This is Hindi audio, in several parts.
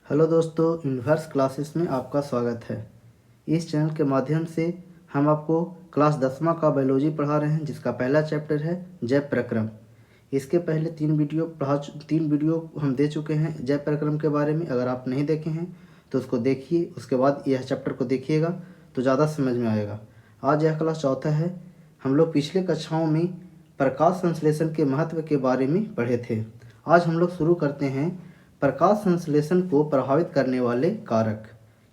हेलो दोस्तों, यूनिवर्स क्लासेस में आपका स्वागत है। इस चैनल के माध्यम से हम आपको क्लास 10वां का बायोलॉजी पढ़ा रहे हैं, जिसका पहला चैप्टर है जैव प्रक्रम। इसके पहले तीन वीडियो हम दे चुके हैं जैव प्रक्रम के बारे में। अगर आप नहीं देखे हैं तो उसको देखिए, उसके बाद यह चैप्टर को देखिएगा तो ज़्यादा समझ में आएगा। आज यह क्लास चौथा है। हम लोग पिछले कक्षाओं में प्रकाश संश्लेषण के महत्व के बारे में पढ़े थे। आज हम लोग शुरू करते हैं प्रकाश संश्लेषण को प्रभावित करने वाले कारक।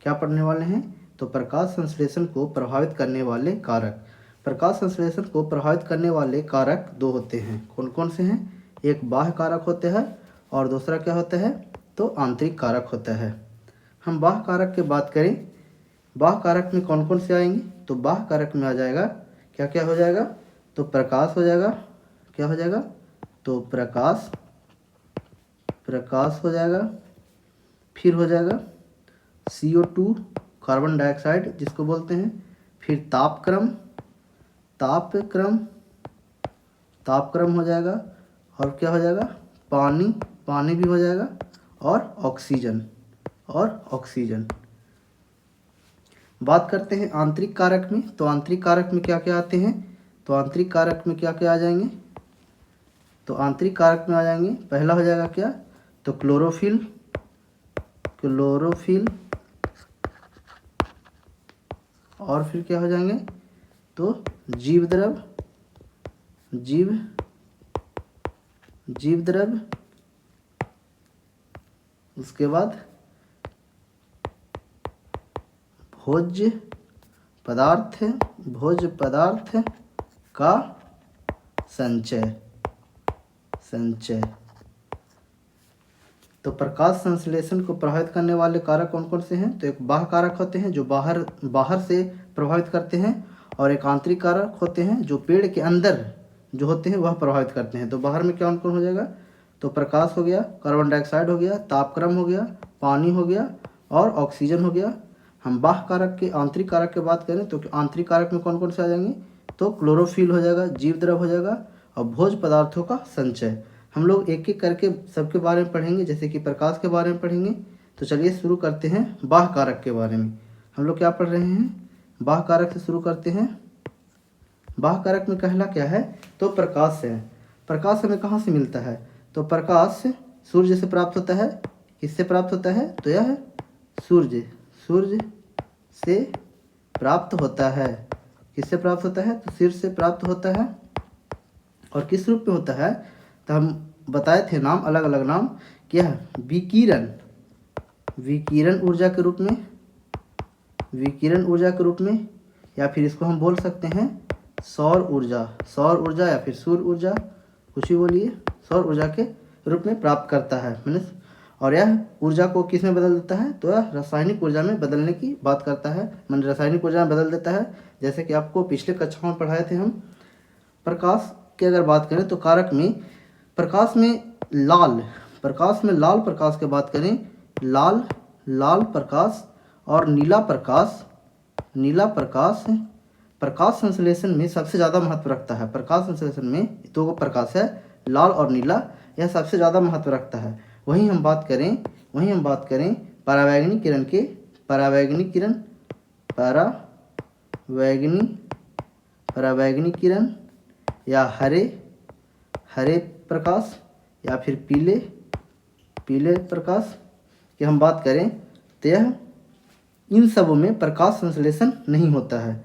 क्या पढ़ने वाले हैं? तो प्रकाश संश्लेषण को प्रभावित करने वाले कारक। प्रकाश संश्लेषण को प्रभावित करने वाले कारक दो होते हैं। कौन कौन से हैं? एक बाह्य कारक होता है और दूसरा क्या होता है? तो आंतरिक कारक होता है। हम बाह्य कारक की बात करें, बाह्य कारक में कौन कौन से आएंगे? तो बाह्य कारक में आ जाएगा, क्या क्या हो जाएगा? तो प्रकाश हो जाएगा। क्या हो जाएगा? तो प्रकाश हो जाएगा। फिर हो जाएगा CO2 कार्बन डाइऑक्साइड जिसको बोलते हैं। फिर तापक्रम हो जाएगा। और क्या हो जाएगा? पानी भी हो जाएगा। और ऑक्सीजन। बात करते हैं आंतरिक कारक में। तो आंतरिक कारक में क्या क्या आते हैं? तो आंतरिक कारक में क्या क्या आ जाएंगे? तो आंतरिक कारक में आ जाएंगे, पहला हो जाएगा क्या? तो क्लोरोफिल। और फिर क्या हो जाएंगे? तो जीव द्रव। उसके बाद भोज्य पदार्थ का संचय। तो प्रकाश संश्लेषण को प्रभावित करने वाले कारक कौन कौन से हैं? तो एक बाह्य कारक होते हैं जो बाहर से प्रभावित करते हैं, और एक आंतरिक कारक होते हैं जो पेड़ के अंदर जो होते हैं वह प्रभावित करते हैं। तो बाहर में कौन कौन हो जाएगा? तो प्रकाश हो गया, कार्बन डाइऑक्साइड हो गया, तापक्रम हो गया, पानी हो गया और ऑक्सीजन हो गया। हम बाह्य कारक के आंतरिक कारक की बात करें तो आंतरिक कारक में कौन कौन से आ जाएंगे? तो क्लोरोफिल हो जाएगा, जीव द्रव हो जाएगा और भोज्य पदार्थों का संचय। हम लोग एक एक करके सबके बारे में पढ़ेंगे, जैसे कि प्रकाश के बारे में पढ़ेंगे। तो चलिए शुरू करते हैं बाह्य कारक के बारे में। हम लोग क्या पढ़ रहे हैं? बाह्य कारक से शुरू करते हैं। बाह्य कारक में पहला क्या है? तो प्रकाश है। प्रकाश हमें कहाँ से मिलता है? तो प्रकाश सूर्य से प्राप्त होता है। किससे प्राप्त होता है? तो यह सूर्य से प्राप्त होता है। किससे प्राप्त होता है? तो सूर्य से प्राप्त होता है। और किस रूप में होता है? तो हम बताए थे नाम, अलग अलग नाम। क्या है? विकिरण ऊर्जा के रूप में, या फिर इसको हम बोल सकते हैं सौर ऊर्जा या फिर सूर्य ऊर्जा, कुछ भी बोलिए, सौर ऊर्जा के रूप में प्राप्त करता है मीन्स। और यह ऊर्जा को किस में बदल देता है? तो यह रासायनिक ऊर्जा में बदलने की बात करता है, मतलब रासायनिक ऊर्जा में बदल देता है। जैसे कि आपको पिछले कक्षाओं में पढ़ाए थे हम। प्रकाश की अगर बात करें तो कारक में प्रकाश में लाल प्रकाश की बात करें, लाल प्रकाश और नीला प्रकाश प्रकाश संश्लेषण में सबसे ज़्यादा महत्व रखता है। प्रकाश संश्लेषण में दो प्रकाश है, लाल और नीला, यह सबसे ज़्यादा महत्व रखता है। वहीं हम बात करें परावैंगनी किरण या हरे प्रकाश या फिर पीले प्रकाश की हम बात करें तो यह इन सबों में प्रकाश संश्लेषण नहीं होता है।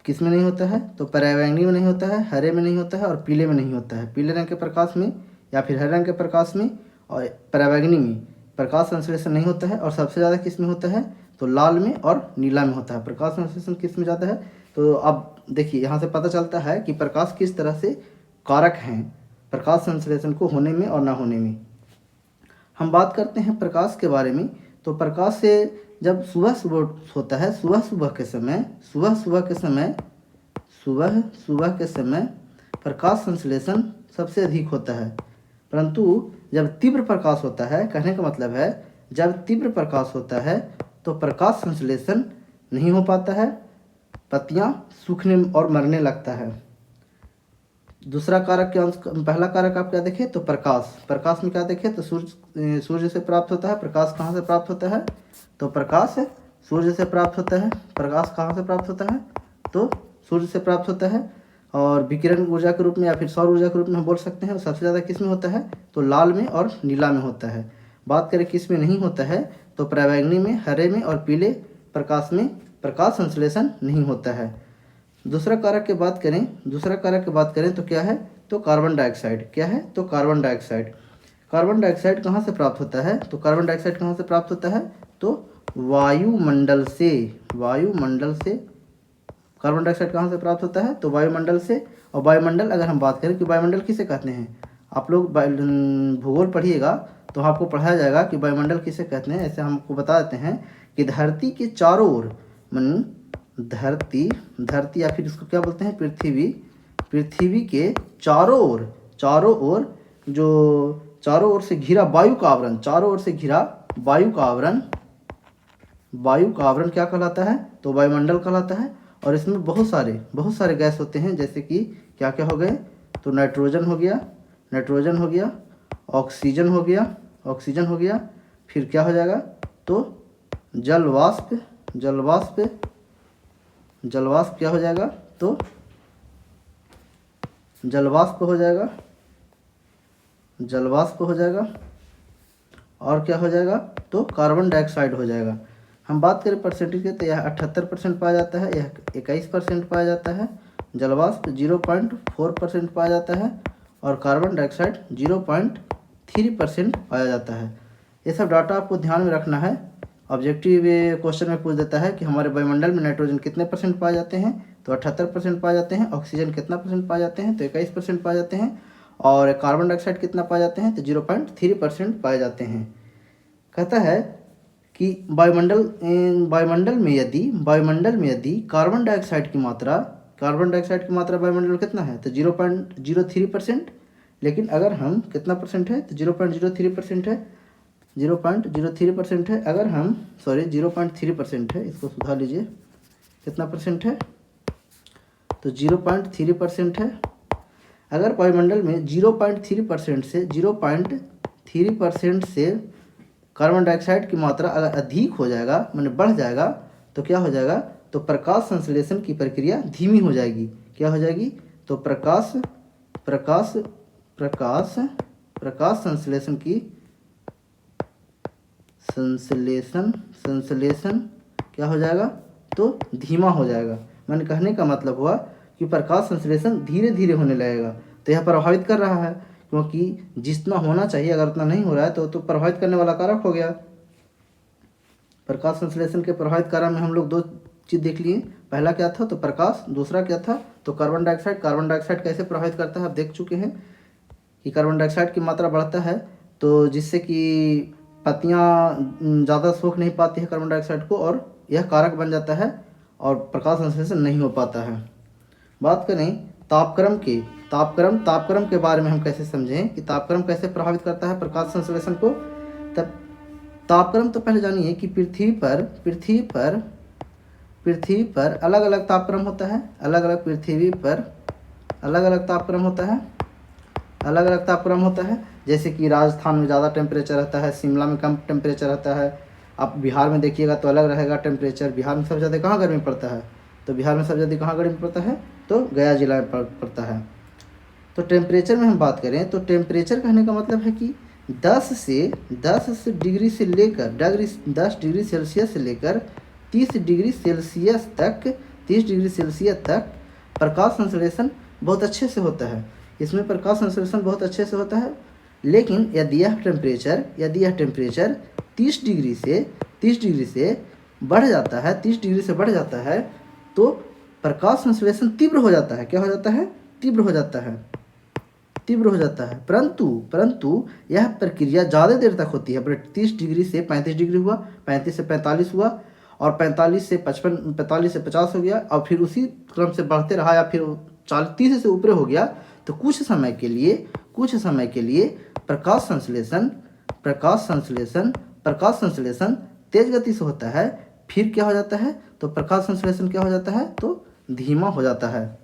किस में नहीं होता है? तो परावैंगनी में नहीं होता है, हरे में नहीं होता है और पीले में नहीं होता है। पीले रंग के प्रकाश में या फिर हरे रंग के प्रकाश में और परावैंगनी में प्रकाश संश्लेषण नहीं होता है। और सबसे ज़्यादा किस में होता है? तो लाल में और नीला में होता है। प्रकाश संश्लेषण किस में ज़्यादा है? तो अब देखिए, यहाँ से पता चलता है कि प्रकाश किस तरह से कारक हैं प्रकाश संश्लेषण को होने में और ना होने में। हम बात करते हैं प्रकाश के बारे में। तो प्रकाश से जब सुबह होता है, सुबह के समय प्रकाश संश्लेषण सबसे अधिक होता है। परंतु जब तीव्र प्रकाश होता है, कहने का मतलब है जब तीव्र प्रकाश होता है तो प्रकाश संश्लेषण नहीं हो पाता है, पत्तियां सूखने और मरने लगता है। दूसरा कारक के अंश, पहला कारक आप क्या देखें तो प्रकाश, प्रकाश में क्या देखें तो सूर्य से प्राप्त होता है। प्रकाश कहाँ से प्राप्त होता है तो प्रकाश सूर्य से प्राप्त होता है। प्रकाश कहाँ से प्राप्त होता है तो सूर्य से प्राप्त होता है। और विकिरण ऊर्जा के रूप में या फिर सौर ऊर्जा के रूप में हम बोल सकते हैं। सबसे ज़्यादा किस में होता है तो लाल में और नीला में होता है। बात करें किस में नहीं होता है तो पराबैंगनी में, हरे में और पीले प्रकाश में प्रकाश संश्लेषण नहीं होता है। दूसरा कारक की बात करें तो क्या है तो कार्बन डाइऑक्साइड। क्या है तो कार्बन डाइऑक्साइड। कार्बन डाइऑक्साइड कहाँ से प्राप्त होता है तो कार्बन डाइऑक्साइड कहाँ से प्राप्त होता है तो वायुमंडल से। कार्बन डाइऑक्साइड कहाँ से प्राप्त होता है तो वायुमंडल से। और वायुमंडल अगर हम बात करें कि वायुमंडल किसे कहते हैं, आप लोग भूगोल पढ़िएगा तो आपको पढ़ाया जाएगा कि वायुमंडल किसे कहते हैं। ऐसे हमको बता देते हैं कि धरती के चारों ओर, धरती या फिर इसको क्या बोलते हैं पृथ्वी के चारों ओर जो चारों ओर से घिरा वायु का आवरण, वायु का आवरण क्या कहलाता है तो वायुमंडल कहलाता है। और इसमें बहुत सारे गैस होते हैं, जैसे कि क्या क्या हो गए तो नाइट्रोजन हो गया, ऑक्सीजन हो गया, फिर क्या हो जाएगा तो जल वाष्प क्या हो जाएगा तो जल वाष्प हो जाएगा। और क्या हो जाएगा तो कार्बन डाइऑक्साइड हो जाएगा। हम बात करें परसेंटेज की तो यह 78% पाया जाता है, यह 21% पाया जाता है, जल वाष्प 0.4% पाया जाता है और कार्बन डाइऑक्साइड 0.3% पाया जाता है। ये सब डाटा आपको ध्यान में रखना है। ऑब्जेक्टिव क्वेश्चन में पूछ देता है कि हमारे वायुमंडल में नाइट्रोजन कितने परसेंट पाए जाते हैं तो 78% पाए जाते हैं। ऑक्सीजन कितना परसेंट पाए जाते हैं तो 21% पाए जाते हैं। और कार्बन डाइऑक्साइड कितना पाए जाते हैं तो 0.3% पाए जाते हैं। कहता है कि वायुमंडल में यदि कार्बन डाइऑक्साइड की मात्रा वायुमंडल कितना है तो 0.03%। लेकिन अगर हम कितना परसेंट है तो 0.03% है, 0.03% है। अगर हम 0.3% है, इसको सुधार लीजिए, कितना परसेंट है तो 0.3% है। अगर वायुमंडल में 0.3% से कार्बन डाइऑक्साइड की मात्रा अगर अधिक हो जाएगा माने बढ़ जाएगा तो क्या हो जाएगा तो प्रकाश संश्लेषण की प्रक्रिया धीमी हो जाएगी। क्या हो जाएगी तो प्रकाश संश्लेषण क्या हो जाएगा तो धीमा हो जाएगा। मैंने कहने का मतलब हुआ कि प्रकाश संश्लेषण धीरे धीरे होने लगेगा। तो यह प्रभावित कर रहा है, क्योंकि जितना होना चाहिए अगर उतना नहीं हो रहा है तो प्रभावित करने वाला कारक हो गया। प्रकाश संश्लेषण के प्रभावित कारक में हम लोग दो चीज़ देख लिए। पहला क्या था तो प्रकाश, दूसरा क्या था तो कार्बन डाइऑक्साइड। कार्बन डाइऑक्साइड कैसे प्रभावित करता है आप देख चुके हैं कि कार्बन डाइऑक्साइड की मात्रा बढ़ता है तो जिससे कि पत्तियां ज़्यादा सोख नहीं पाती है कार्बन डाइऑक्साइड को और यह कारक बन जाता है और प्रकाश संश्लेषण नहीं हो पाता है। बात करें तापक्रम के बारे में हम कैसे समझें कि तापक्रम कैसे प्रभावित करता है प्रकाश संश्लेषण को। तब तापक्रम तो पहले जानिए कि पृथ्वी पर अलग अलग तापक्रम होता है। पृथ्वी पर अलग अलग तापक्रम होता है। जैसे कि राजस्थान में ज़्यादा टेम्परेचर रहता है, शिमला में कम टेम्परेचर रहता है। आप बिहार में देखिएगा तो अलग रहेगा टेम्परेचर। बिहार में सबसे ज़्यादा कहाँ गर्मी पड़ता है तो बिहार में सबसे ज़्यादा कहाँ गर्मी पड़ता है तो गया जिला में पड़ता है। तो टेम्परेचर में हम बात करें तो टेम्परेचर कहने का मतलब है कि 10 डिग्री सेल्सियस से लेकर 30 डिग्री सेल्सियस तक प्रकाश संश्लेषण बहुत अच्छे से होता है। इसमें प्रकाश संश्लेषण बहुत अच्छे से होता है। लेकिन यदि यह टेम्परेचर 30 डिग्री से बढ़ जाता है तो प्रकाश संश्लेषण तीव्र हो जाता है। क्या हो जाता है तीव्र हो जाता है। परंतु यह प्रक्रिया ज़्यादा देर तक होती है। 30 डिग्री से 35 डिग्री हुआ, 35 से 45 हुआ और 45 से 50 हो गया और फिर उसी क्रम से बढ़ते रहा या फिर 30 से ऊपर हो गया तो कुछ समय के लिए प्रकाश संश्लेषण तेज गति से होता है। फिर क्या हो जाता है तो प्रकाश संश्लेषण क्या हो जाता है तो धीमा हो जाता है।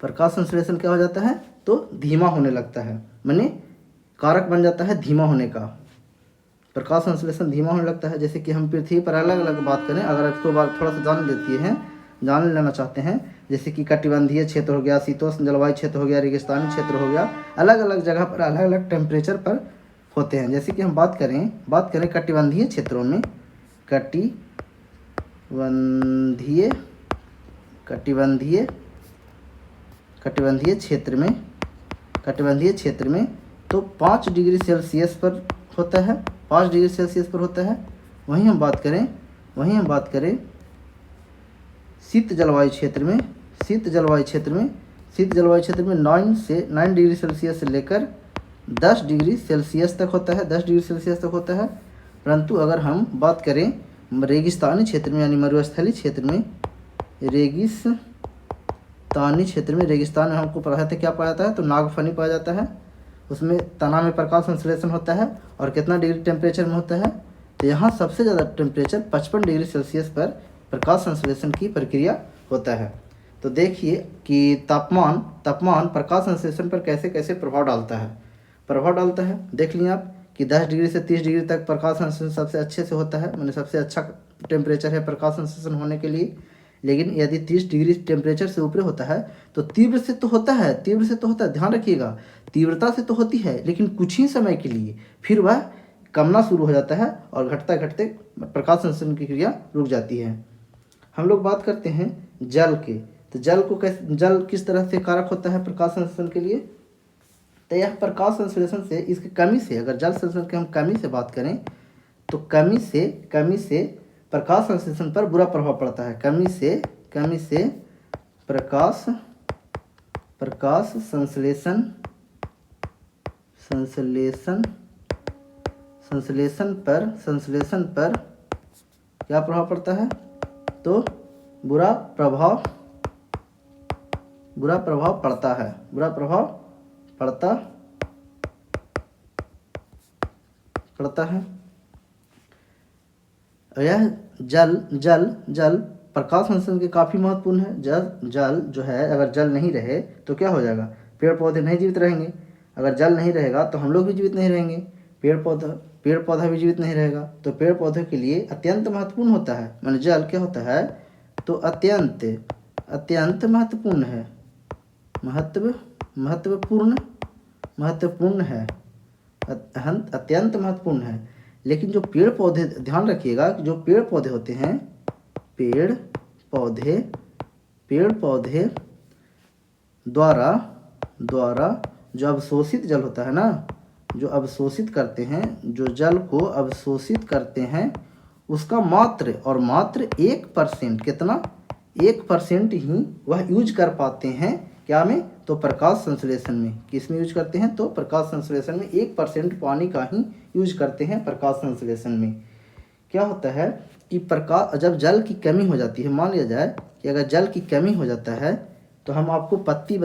प्रकाश संश्लेषण क्या हो जाता है, तो धीमा होने लगता है, माने कारक बन जाता है धीमा होने का। प्रकाश संश्लेषण धीमा होने लगता है। जैसे कि हम पृथ्वी पर अलग अलग बात करें, अगर इसको बात थोड़ा सा जान लेना चाहते हैं, जैसे कि कटिबंधीय क्षेत्र हो गया, शीतोष्ण जलवायु क्षेत्र हो गया, रेगिस्तानी क्षेत्र हो गया, अलग अलग जगह पर अलग अलग टेम्परेचर पर होते हैं। जैसे कि हम बात करें कटिबंधीय क्षेत्रों में, कटिबंधीय क्षेत्र में तो 5 डिग्री सेल्सियस पर होता है, 5 डिग्री सेल्सियस पर होता है। वहीं हम बात करें शीत जलवायु क्षेत्र में 9 डिग्री सेल्सियस से लेकर 10 डिग्री सेल्सियस तक होता है, परंतु अगर हम बात करें रेगिस्तानी क्षेत्र में, यानी मरुस्थलीय क्षेत्र में, रेगिस्तान में हमको पढ़ा था, क्या पाया जाता है, तो नागफनी पाया जाता है। उसमें तना में प्रकाश संश्लेषण होता है और कितना डिग्री टेम्परेचर में होता है, तो यहाँ सबसे ज़्यादा टेम्परेचर 55 डिग्री सेल्सियस पर प्रकाश संश्लेषण की प्रक्रिया होता है। तो देखिए कि तापमान प्रकाश संश्लेषण पर कैसे कैसे प्रभाव डालता है। देख लिए आप कि 10 डिग्री से 30 डिग्री तक प्रकाश संश्लेषण सबसे अच्छे से होता है, मैंने सबसे अच्छा टेम्परेचर है प्रकाश संश्लेषण होने के लिए। लेकिन यदि 30 डिग्री टेम्परेचर से ऊपर होता है तो तीव्र से तो होता है, ध्यान रखिएगा, तीव्रता से तो होती है, लेकिन कुछ ही समय के लिए फिर वह कमना शुरू हो जाता है और घटते प्रकाश संश्लेषण की क्रिया रुक जाती है। हम लोग बात करते हैं जल के, तो जल किस तरह से कारक होता है प्रकाश संश्लेषण के लिए। तो यह प्रकाश संश्लेषण से, इसकी कमी से, अगर जल संश्लेषण की हम कमी से बात करें तो कमी से प्रकाश संश्लेषण पर बुरा प्रभाव पड़ता है। कमी से प्रकाश संश्लेषण पर क्या प्रभाव पड़ता है, तो बुरा प्रभाव पड़ता है। यह जल प्रकाश संश्लेषण के काफ़ी महत्वपूर्ण है। जल जो है, अगर जल नहीं रहे तो क्या हो जाएगा, पेड़ पौधे नहीं जीवित रहेंगे। अगर जल नहीं रहेगा तो हम लोग भी जीवित नहीं रहेंगे, पेड़ पौधा भी जीवित नहीं रहेगा। तो पेड़ पौधे के लिए अत्यंत महत्वपूर्ण होता है, माने जल क्या होता है, तो अत्यंत महत्वपूर्ण है, अत्यंत महत्वपूर्ण है। लेकिन जो पेड़ पौधे, ध्यान रखिएगा कि जो पेड़ पौधे होते हैं, पेड़ पौधे द्वारा जो अवशोषित जल होता है ना, जो अवशोषित करते हैं, जो जल को अवशोषित करते हैं, उसका मात्र 1%, कितना, 1% ही वह यूज कर पाते हैं। क्या में, तो प्रकाश संश्लेषण में। किस में यूज करते हैं, तो प्रकाश संश्लेषण में 1% पानी का ही यूज करते हैं प्रकाश संश्लेषण में। क्या होता है कि जब जल की कमी हो जाती है, मान लिया जाए कि अगर जल की कमी हो जाता है, तो हम आपको पत्ती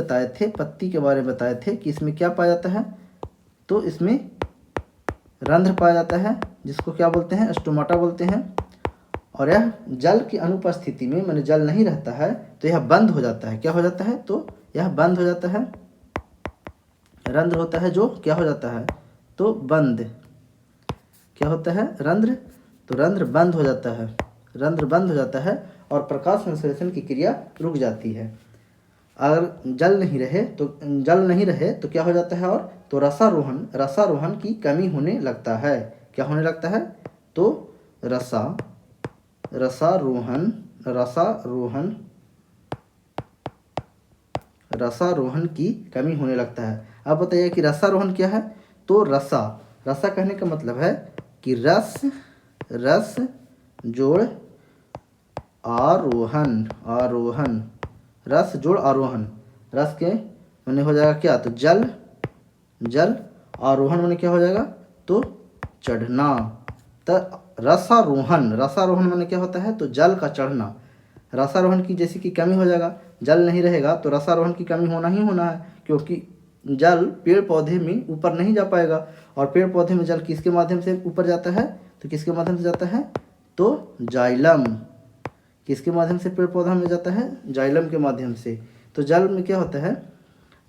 के बारे में बताए थे कि इसमें क्या पाया जाता है, तो इसमें रंध्र पाया जाता है, जिसको क्या बोलते हैं, स्टोमाटा बोलते हैं। और यह जल की अनुपस्थिति में, माने जल नहीं रहता है तो यह बंद हो जाता है। क्या हो जाता है, तो यह बंद हो जाता है, रंध्र होता है जो क्या हो जाता है, तो बंद। क्या होता है, रंध्र, तो रंध्र बंद हो जाता है और प्रकाश संश्लेषण की क्रिया रुक जाती है। अगर जल नहीं रहे तो क्या हो जाता है, और तो रसारोहण की कमी होने लगता है। क्या होने लगता है, तो रसारोहण की कमी होने लगता है। अब बताइए कि रसारोहण क्या है, तो रसा कहने का मतलब है कि रस जोड़ आरोहण, रस जोड़ आरोहण। रस के माने हो जाएगा क्या, तो जल आरोहण माने क्या हो जाएगा, तो चढ़ना। तो रसारोहण माने क्या होता है, तो जल का चढ़ना। रसारोहण की जैसे कि कमी हो जाएगा, जल नहीं रहेगा तो रसारोहण की कमी होना ही होना है, क्योंकि जल पेड़ पौधे में ऊपर नहीं जा पाएगा। और पेड़ पौधे में जल किसके माध्यम से ऊपर जाता है, तो किसके माध्यम से जाता है, तो जाइलम। किसके माध्यम से पेड़ पौधा में जाता है, जाइलम के माध्यम से। तो जल में क्या होता है,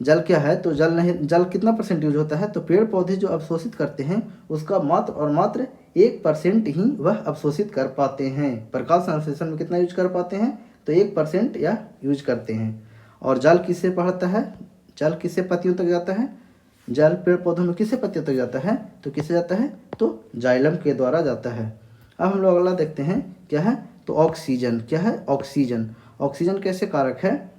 जल क्या है, तो जल नहीं, जल कितना परसेंट यूज होता है, तो पेड़ पौधे जो अवशोषित करते हैं उसका मात्र और मात्र 1% ही वह अवशोषित कर पाते हैं। प्रकाश संश्लेषण में कितना यूज कर पाते हैं, तो 1% या यूज करते हैं। और जल किससे पढ़ता है, जल किससे पत्तियों तक जाता है, जल पेड़ पौधों में किससे पत्तियों तक जाता है, तो किससे जाता है, तो जाइलम के द्वारा जाता है। अब हम लोग अगला देखते हैं क्या है, तो ऑक्सीजन। क्या है, ऑक्सीजन। ऑक्सीजन कैसे कारक है,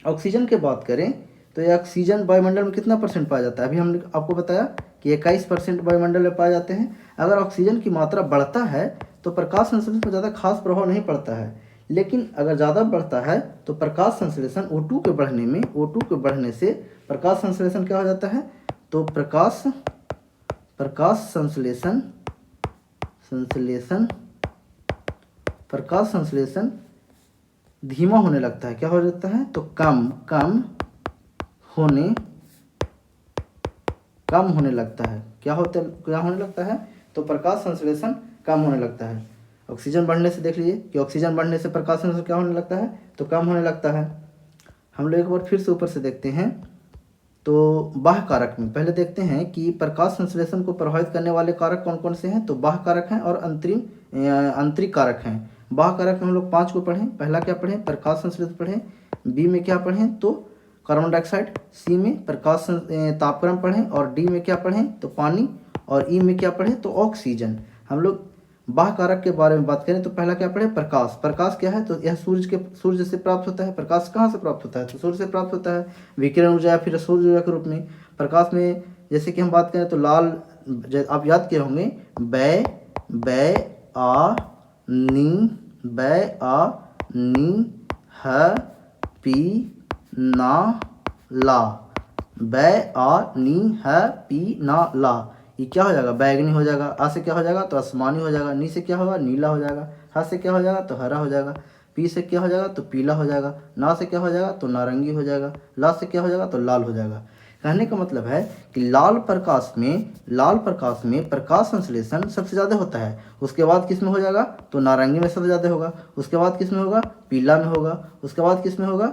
ऑक्सीजन की बात करें तो ये ऑक्सीजन वायुमंडल में कितना परसेंट पाया जाता है, अभी हमने आपको बताया कि 21% वायुमंडल में पाए जाते हैं। अगर ऑक्सीजन की मात्रा बढ़ता है तो प्रकाश संश्लेषण पर ज़्यादा खास प्रभाव नहीं पड़ता है, लेकिन अगर ज़्यादा बढ़ता है तो प्रकाश संश्लेषण O2 के बढ़ने में, O2 के बढ़ने से प्रकाश संश्लेषण क्या हो जाता है, तो प्रकाश संश्लेषण धीमा होने लगता है। क्या हो जाता है, तो कम होने लगता है। क्या होने लगता है, तो प्रकाश संश्लेषण कम होने लगता है। ऑक्सीजन बढ़ने से देख लीजिए कि ऑक्सीजन बढ़ने से प्रकाश संश्लेषण क्या होने लगता है, तो कम होने लगता है। हम लोग एक बार फिर से ऊपर से देखते हैं, तो बाह्य कारक में पहले देखते हैं कि प्रकाश संश्लेषण को प्रभावित करने वाले कारक कौन कौन से हैं, तो बाह्य कारक हैं और आंतरिक कारक हैं। बाह्य कारक में हम लोग 5 को पढ़ें। पहला क्या पढ़ें, प्रकाश संश्लेषण पढ़ें। बी में क्या पढ़ें, तो कार्बन डाइऑक्साइड। सी में प्रकाश तापक्रम पढ़ें। और डी में क्या पढ़ें, तो पानी। और ई में क्या पढ़ें, तो ऑक्सीजन। हम लोग बाह्य कारक के बारे में बात करें तो पहला क्या पढ़े, प्रकाश। प्रकाश क्या है, तो यह सूर्य से प्राप्त होता है। प्रकाश कहाँ से प्राप्त होता है, तो सूर्य से प्राप्त होता है, विकिरण ऊर्जा या फिर सूर्य ऊर्जा के रूप में। प्रकाश में जैसे कि हम बात करें तो लाल, आप याद किए होंगे, बै आ नी ह पी ना ला, बै आ नी ह पी ना ला, ये क्या हो जाएगा, बैगनी हो जाएगा। आ से क्या हो जाएगा, तो आसमानी हो जाएगा। नी से क्या होगा, नीला हो जाएगा। हा से क्या हो जाएगा, तो हरा हो जाएगा। पी से क्या हो जाएगा, तो पीला हो जाएगा। ना से क्या हो जाएगा, तो नारंगी हो जाएगा। ला से क्या हो जाएगा, तो लाल हो जाएगा। कहने का मतलब है कि लाल प्रकाश में प्रकाश संश्लेषण सबसे ज़्यादा होता है। उसके बाद किस में हो जाएगा, तो नारंगी में सबसे ज़्यादा होगा। उसके बाद किस में होगा, पीला में होगा। उसके बाद किस में होगा,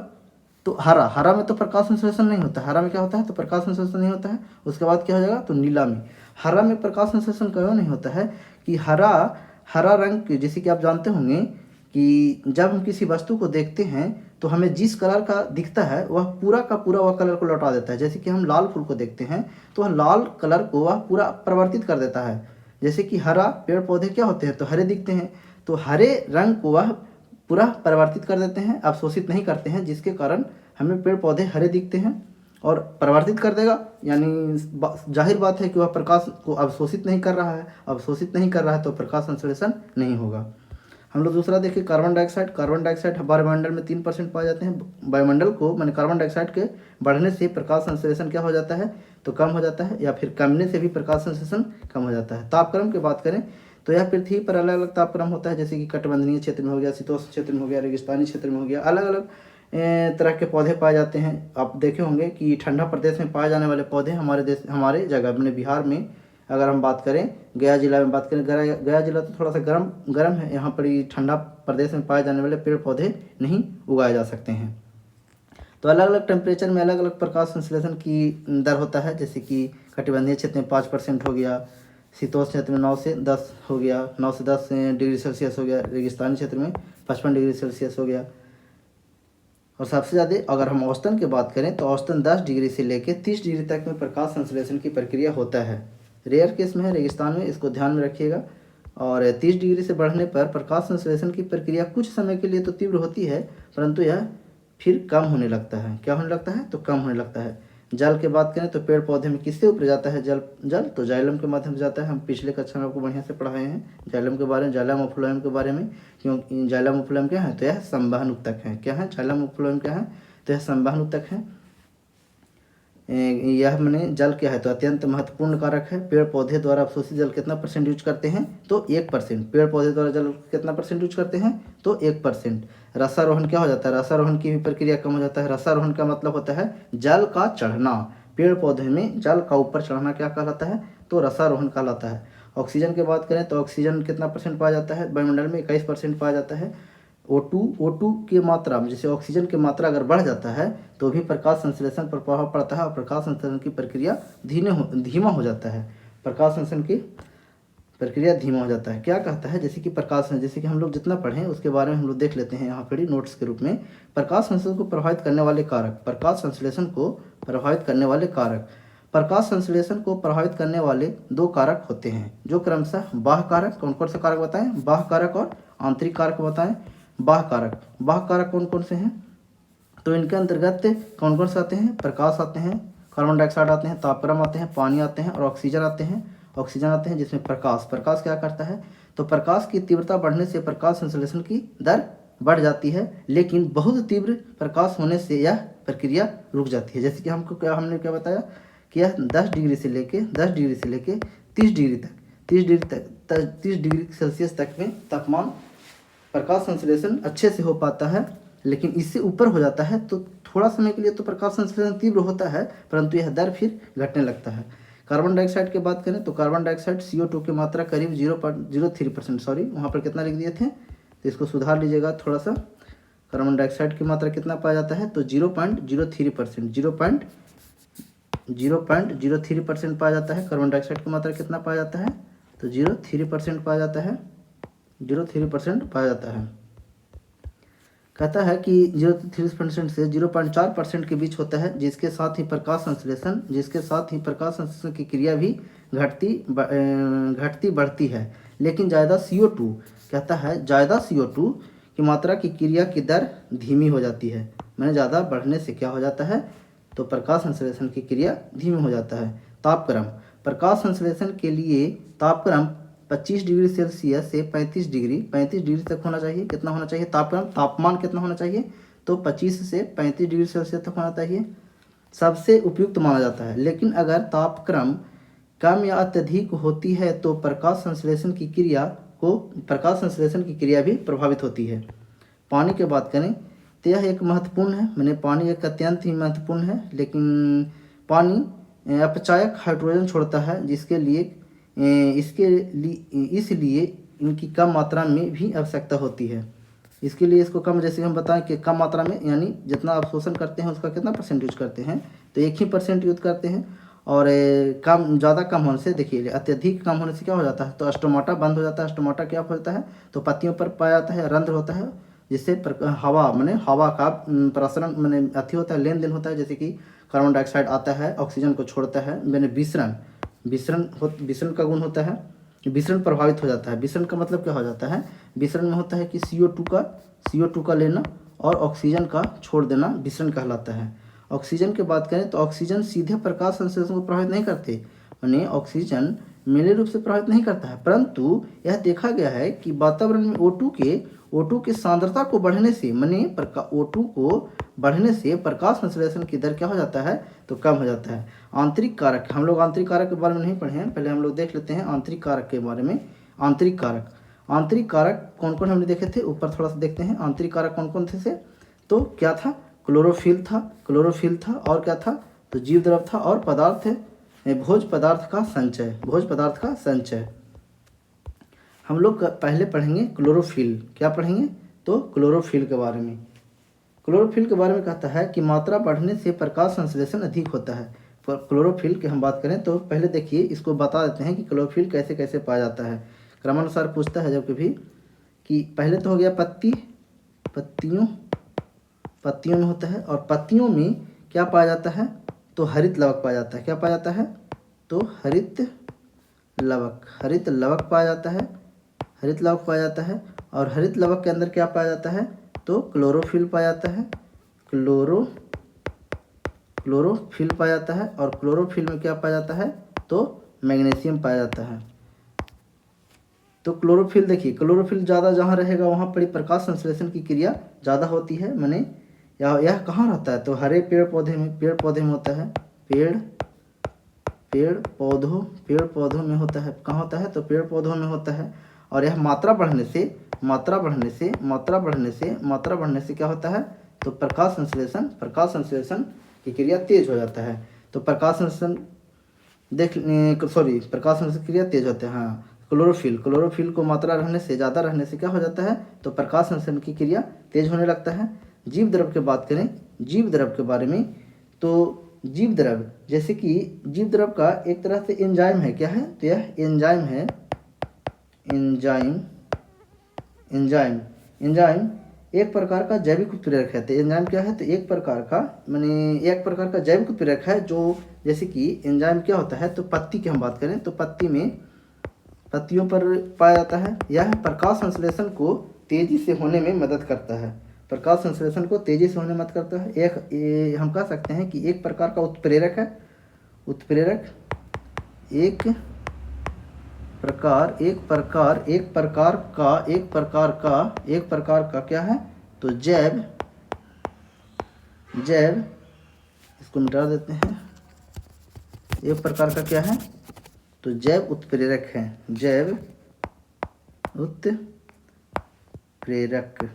तो हरा में तो प्रकाश संश्लेषण नहीं होता। हरा में क्या होता है, तो प्रकाश संश्लेषण नहीं होता है। उसके बाद क्या हो जाएगा, तो नीला में। हरा में प्रकाश संश्लेषण क्यों नहीं होता है कि हरा रंग, जैसे कि आप जानते होंगे कि जब हम किसी वस्तु को देखते हैं तो हमें जिस कलर का दिखता है वह पूरा का पूरा वह कलर को लौटा देता है। जैसे कि हम लाल फूल को देखते हैं तो वह लाल कलर को वह पूरा परिवर्तित कर देता है। जैसे कि हरा पेड़ पौधे क्या होते हैं, तो हरे दिखते हैं, तो हरे रंग को वह पूरा परिवर्तित कर देते हैं, अवशोषित नहीं करते हैं, जिसके कारण हमें पेड़ पौधे हरे दिखते हैं। और परिवर्तित कर देगा यानी जाहिर बात है कि वह प्रकाश को अवशोषित नहीं कर रहा है, तो प्रकाश संश्लेषण नहीं होगा। हम लोग दूसरा देखिए, कार्बन डाइऑक्साइड हमारे वायुमंडल में 3% पाए जाते हैं। वायुमंडल को मैंने कार्बन डाइऑक्साइड के बढ़ने से प्रकाश संश्लेषण क्या हो जाता है, तो कम हो जाता है, या फिर कमने से भी प्रकाश संश्लेषण कम हो जाता है। तापक्रम की बात करें तो यह पृथ्वी पर अलग अलग तापक्रम होता है। जैसे कि कटिबंधीय क्षेत्र में हो गया, शीतोष्ण क्षेत्र में हो गया, रेगिस्तानी क्षेत्र में हो गया। अलग अलग तरह के पौधे पाए जाते हैं। आप देखे होंगे कि ठंडा प्रदेश में पाए जाने वाले पौधे हमारे जगह अपने बिहार में, अगर हम बात करें गया जिला में बात करें, गया जिला तो थोड़ा सा गर्म है। यहाँ पर ही ठंडा प्रदेश में पाए जाने वाले पेड़ पौधे नहीं उगाए जा सकते हैं। तो अलग अलग टेम्परेचर में अलग अलग प्रकाश संश्लेषण की दर होता है। जैसे कि कटिबंधीय क्षेत्र में 5% हो गया, शीतोष्ण क्षेत्र में 9 से 10 हो गया, 9 से 10 डिग्री सेल्सियस हो गया, रेगिस्तानी क्षेत्र में 55 डिग्री सेल्सियस हो गया। और सबसे ज़्यादा अगर हम औसतन की बात करें तो औसतन 10 डिग्री से लेकर 30 डिग्री तक में प्रकाश संश्लेषण की प्रक्रिया होता है। रेयर केस में है रेगिस्तान में, इसको ध्यान में रखिएगा। और 30 डिग्री से बढ़ने पर प्रकाश संश्लेषण की प्रक्रिया कुछ समय के लिए तो तीव्र होती है, परंतु यह फिर कम होने लगता है। क्या होने लगता है, तो कम होने लगता है। जल की बात करें तो पेड़ पौधे में किससे ऊपर जाता है जल तो जाइलम के माध्यम से जाता है। हम पिछले कक्षा में आपको बढ़िया से पढ़ाए हैं जाइलम के बारे में, जाइलम और फ्लोएम के बारे में। क्योंकि जाइलम और फ्लोएम क्या है, तो यह संवहन उत्तक है। क्या है, जाइलम और फ्लोएम क्या है, तो यह संवहन उत्तक है। यह मैंने जल क्या है, तो अत्यंत महत्वपूर्ण कारक है। पेड़ पौधे द्वारा अवशोषित जल कितना % यूज करते हैं, तो 1%। पेड़ पौधे द्वारा जल कितना % यूज करते हैं, तो 1%। रसारोहण क्या हो जाता है, रसारोहण की भी प्रक्रिया कम हो जाता है। रसारोहण का मतलब होता है जल का चढ़ना। पेड़ पौधे में जल का ऊपर चढ़ना क्या कहलाता है, तो रसारोहण कहलाता है। ऑक्सीजन की बात करें तो ऑक्सीजन कितना % पाया जाता है वायुमंडल में, 21% पाया जाता है। O2 की मात्रा जैसे ऑक्सीजन की मात्रा अगर बढ़ जाता है तो भी प्रकाश संश्लेषण पर प्रभाव पड़ता है और प्रकाश संश्लेषण की प्रक्रिया धीमा हो जाता है। प्रकाश संश्लेषण की प्रक्रिया धीमा हो जाता है। क्या कहता है, जैसे कि हम लोग जितना पढ़ें उसके बारे में हम लोग देख लेते हैं यहाँ पर नोट्स के रूप में। प्रकाश संश्लेषण को प्रभावित करने वाले कारक, प्रकाश संश्लेषण को प्रभावित करने वाले कारक। प्रकाश संश्लेषण को प्रभावित करने वाले 2 कारक होते हैं जो क्रमशः बाह्य कारक, कौन कौन से कारक बताएं, बाह्य कारक और आंतरिक कारक बताएं। बाह्य कारक कौन कौन से हैं, तो इनके अंतर्गत कौन कौन से आते हैं, प्रकाश आते हैं, कार्बन डाइऑक्साइड आते हैं, तापक्रम आते हैं, पानी आते हैं और ऑक्सीजन आते हैं। जिसमें प्रकाश क्या करता है, तो प्रकाश की तीव्रता बढ़ने से प्रकाश संश्लेषण की दर बढ़ जाती है, लेकिन बहुत तीव्र प्रकाश होने से यह प्रक्रिया रुक जाती है। जैसे कि हमने क्या बताया कि यह 10 डिग्री से लेके 30 डिग्री सेल्सियस तक में तापमान प्रकाश संश्लेषण अच्छे से हो पाता है, लेकिन इससे ऊपर हो जाता है तो थोड़ा समय के लिए तो प्रकाश संश्लेषण तीव्र होता है, परंतु यह दर फिर घटने लगता है। कार्बन डाइऑक्साइड की बात करें तो कार्बन डाइऑक्साइड CO2 की मात्रा करीब 0.03%, सॉरी वहाँ पर कितना लिख दिए थे तो इसको सुधार लीजिएगा थोड़ा सा। कार्बन डाइऑक्साइड की मात्रा कितना पाया जाता है, तो 0.03%, 0.03% पाया जाता है। कार्बन डाइऑक्साइड की मात्रा कितना पाया जाता है, तो 0.3% पाया जाता है, 0.3% पाया जाता है। कहता है कि 0.3% से 0.4% के बीच होता है, जिसके साथ ही प्रकाश संश्लेषण की क्रिया भी घटती बढ़ती है। लेकिन ज़्यादा CO2 की मात्रा की क्रिया की दर धीमी हो जाती है। मैंने ज़्यादा बढ़ने से क्या हो जाता है, तो प्रकाश संश्लेषण की क्रिया धीमी हो जाता है। तापक्रम, प्रकाश संश्लेषण के लिए तापक्रम 25 डिग्री सेल्सियस से 35 डिग्री तक होना चाहिए। कितना होना चाहिए तापमान कितना होना चाहिए, तो 25 से 35 डिग्री सेल्सियस तक होना चाहिए, सबसे उपयुक्त माना जाता है। लेकिन अगर तापक्रम कम या अत्यधिक होती है तो प्रकाश संश्लेषण की क्रिया भी प्रभावित होती है। पानी की बात करें तो यह एक महत्वपूर्ण है, पानी एक अत्यंत ही महत्वपूर्ण है, लेकिन पानी अपचायक हाइड्रोजन छोड़ता है, इसलिए इनकी कम मात्रा में भी आवश्यकता होती है। इसके लिए इसको कम, जैसे हम बताएं कि कम मात्रा में यानी जितना अवशोषण करते हैं उसका कितना % यूज करते हैं, तो 1% यूज करते हैं। और ज़्यादा कम होने से, देखिए अत्यधिक कम होने से क्या हो जाता है, तो स्टोमाटा बंद हो जाता है। स्टोमाटा क्या होता है, तो पत्तियों पर पाया जाता है, रंध्र होता है, जिससे हवा का प्रसरण होता है, लेन देन होता है। जैसे कि कार्बन डाइऑक्साइड आता है, ऑक्सीजन को छोड़ता है, विसरण का गुण होता है, विसरण प्रभावित हो जाता है। विसरण का मतलब क्या हो जाता है, विसरण में होता है कि CO2 का लेना और ऑक्सीजन का छोड़ देना विसरण कहलाता है। ऑक्सीजन की बात करें तो ऑक्सीजन सीधे प्रकाश संश्लेषण को प्रभावित नहीं करते, ऑक्सीजन मेले रूप से प्रभावित नहीं करता है, परंतु यह देखा गया है कि वातावरण में O2 की सांद्रता को बढ़ने से O2 को बढ़ने से प्रकाश संश्लेषण की दर क्या हो जाता है, तो कम हो जाता है। आंतरिक कारक, हम लोग आंतरिक कारक के बारे में नहीं पढ़े हैं, पहले हम लोग देख लेते हैं आंतरिक कारक के बारे में। आंतरिक कारक कौन कौन हमने देखे थे, ऊपर थोड़ा सा देखते हैं। आंतरिक कारक कौन कौन थे तो क्या था, क्लोरोफिल था और क्या था, तो जीव द्रव था और भोज पदार्थ का संचय। हम लोग पहले पढ़ेंगे क्लोरोफिल, क्या पढ़ेंगे, तो क्लोरोफिल के बारे में। क्लोरोफिल के बारे में कहता है कि मात्रा बढ़ने से प्रकाश संश्लेषण अधिक होता है। क्लोरोफिल की हम बात करें तो पहले देखिए इसको बता देते हैं कि क्लोरोफिल कैसे कैसे पाया जाता है। क्रमानुसार पूछता है जब कभी कि पहले तो हो गया पत्तियों में होता है, और पत्तियों में क्या पाया जाता है, तो हरित लवक पाया जाता है। क्या पाया जाता है, तो हरित लवक पाया जाता है, और हरित लवक के अंदर क्या पाया जाता है, तो क्लोरोफिल पाया जाता है, क्लोरोफिल पाया जाता है। और क्लोरोफिल में क्या पाया जाता है, तो मैग्नीशियम पाया जाता है। तो क्लोरोफिल देखिए, क्लोरोफिल ज़्यादा जहाँ रहेगा वहाँ पर प्रकाश संश्लेषण की क्रिया ज़्यादा होती है। यह कहाँ रहता है, तो हरे पेड़ पौधे में होता है, पेड़ पौधों में होता है। कहाँ होता है, तो पेड़ पौधों में होता है। और यह मात्रा बढ़ने से क्या होता है, तो प्रकाश संश्लेषण की क्रिया तेज हो जाता है। तो प्रकाश संश्लेषण क्रिया तेज होता है। हाँ, क्लोरोफिल को मात्रा रहने से, ज़्यादा रहने से क्या हो जाता है, तो प्रकाश संश्लेषण की क्रिया तेज होने लगता है। जीव द्रव की बात करें, जीव द्रव के बारे में, तो जीव द्रव जैसे कि जीव द्रव का एक तरह से एंजाइम है, क्या है, तो यह एंजाइम है, एंजाइम एक प्रकार का जैविक उत्प्रेरक है। तो एंजाइम क्या है, तो एक प्रकार का जैविक उत्प्रेरक है, जो जैसे कि एंजाइम क्या होता है, तो पत्ती की हम बात करें तो पत्तियों पर पाया जाता है। यह प्रकाश संश्लेषण को तेजी से होने में मदद करता है, प्रकाश संश्लेषण को तेजी से होने में मदद करता है। हम कह सकते हैं कि एक प्रकार का उत्प्रेरक है, एक प्रकार का क्या है, तो जैव, इसको मिटा देते हैं, एक प्रकार का क्या है, तो जैव उत्प्रेरक है, जैव उत्प्रेरक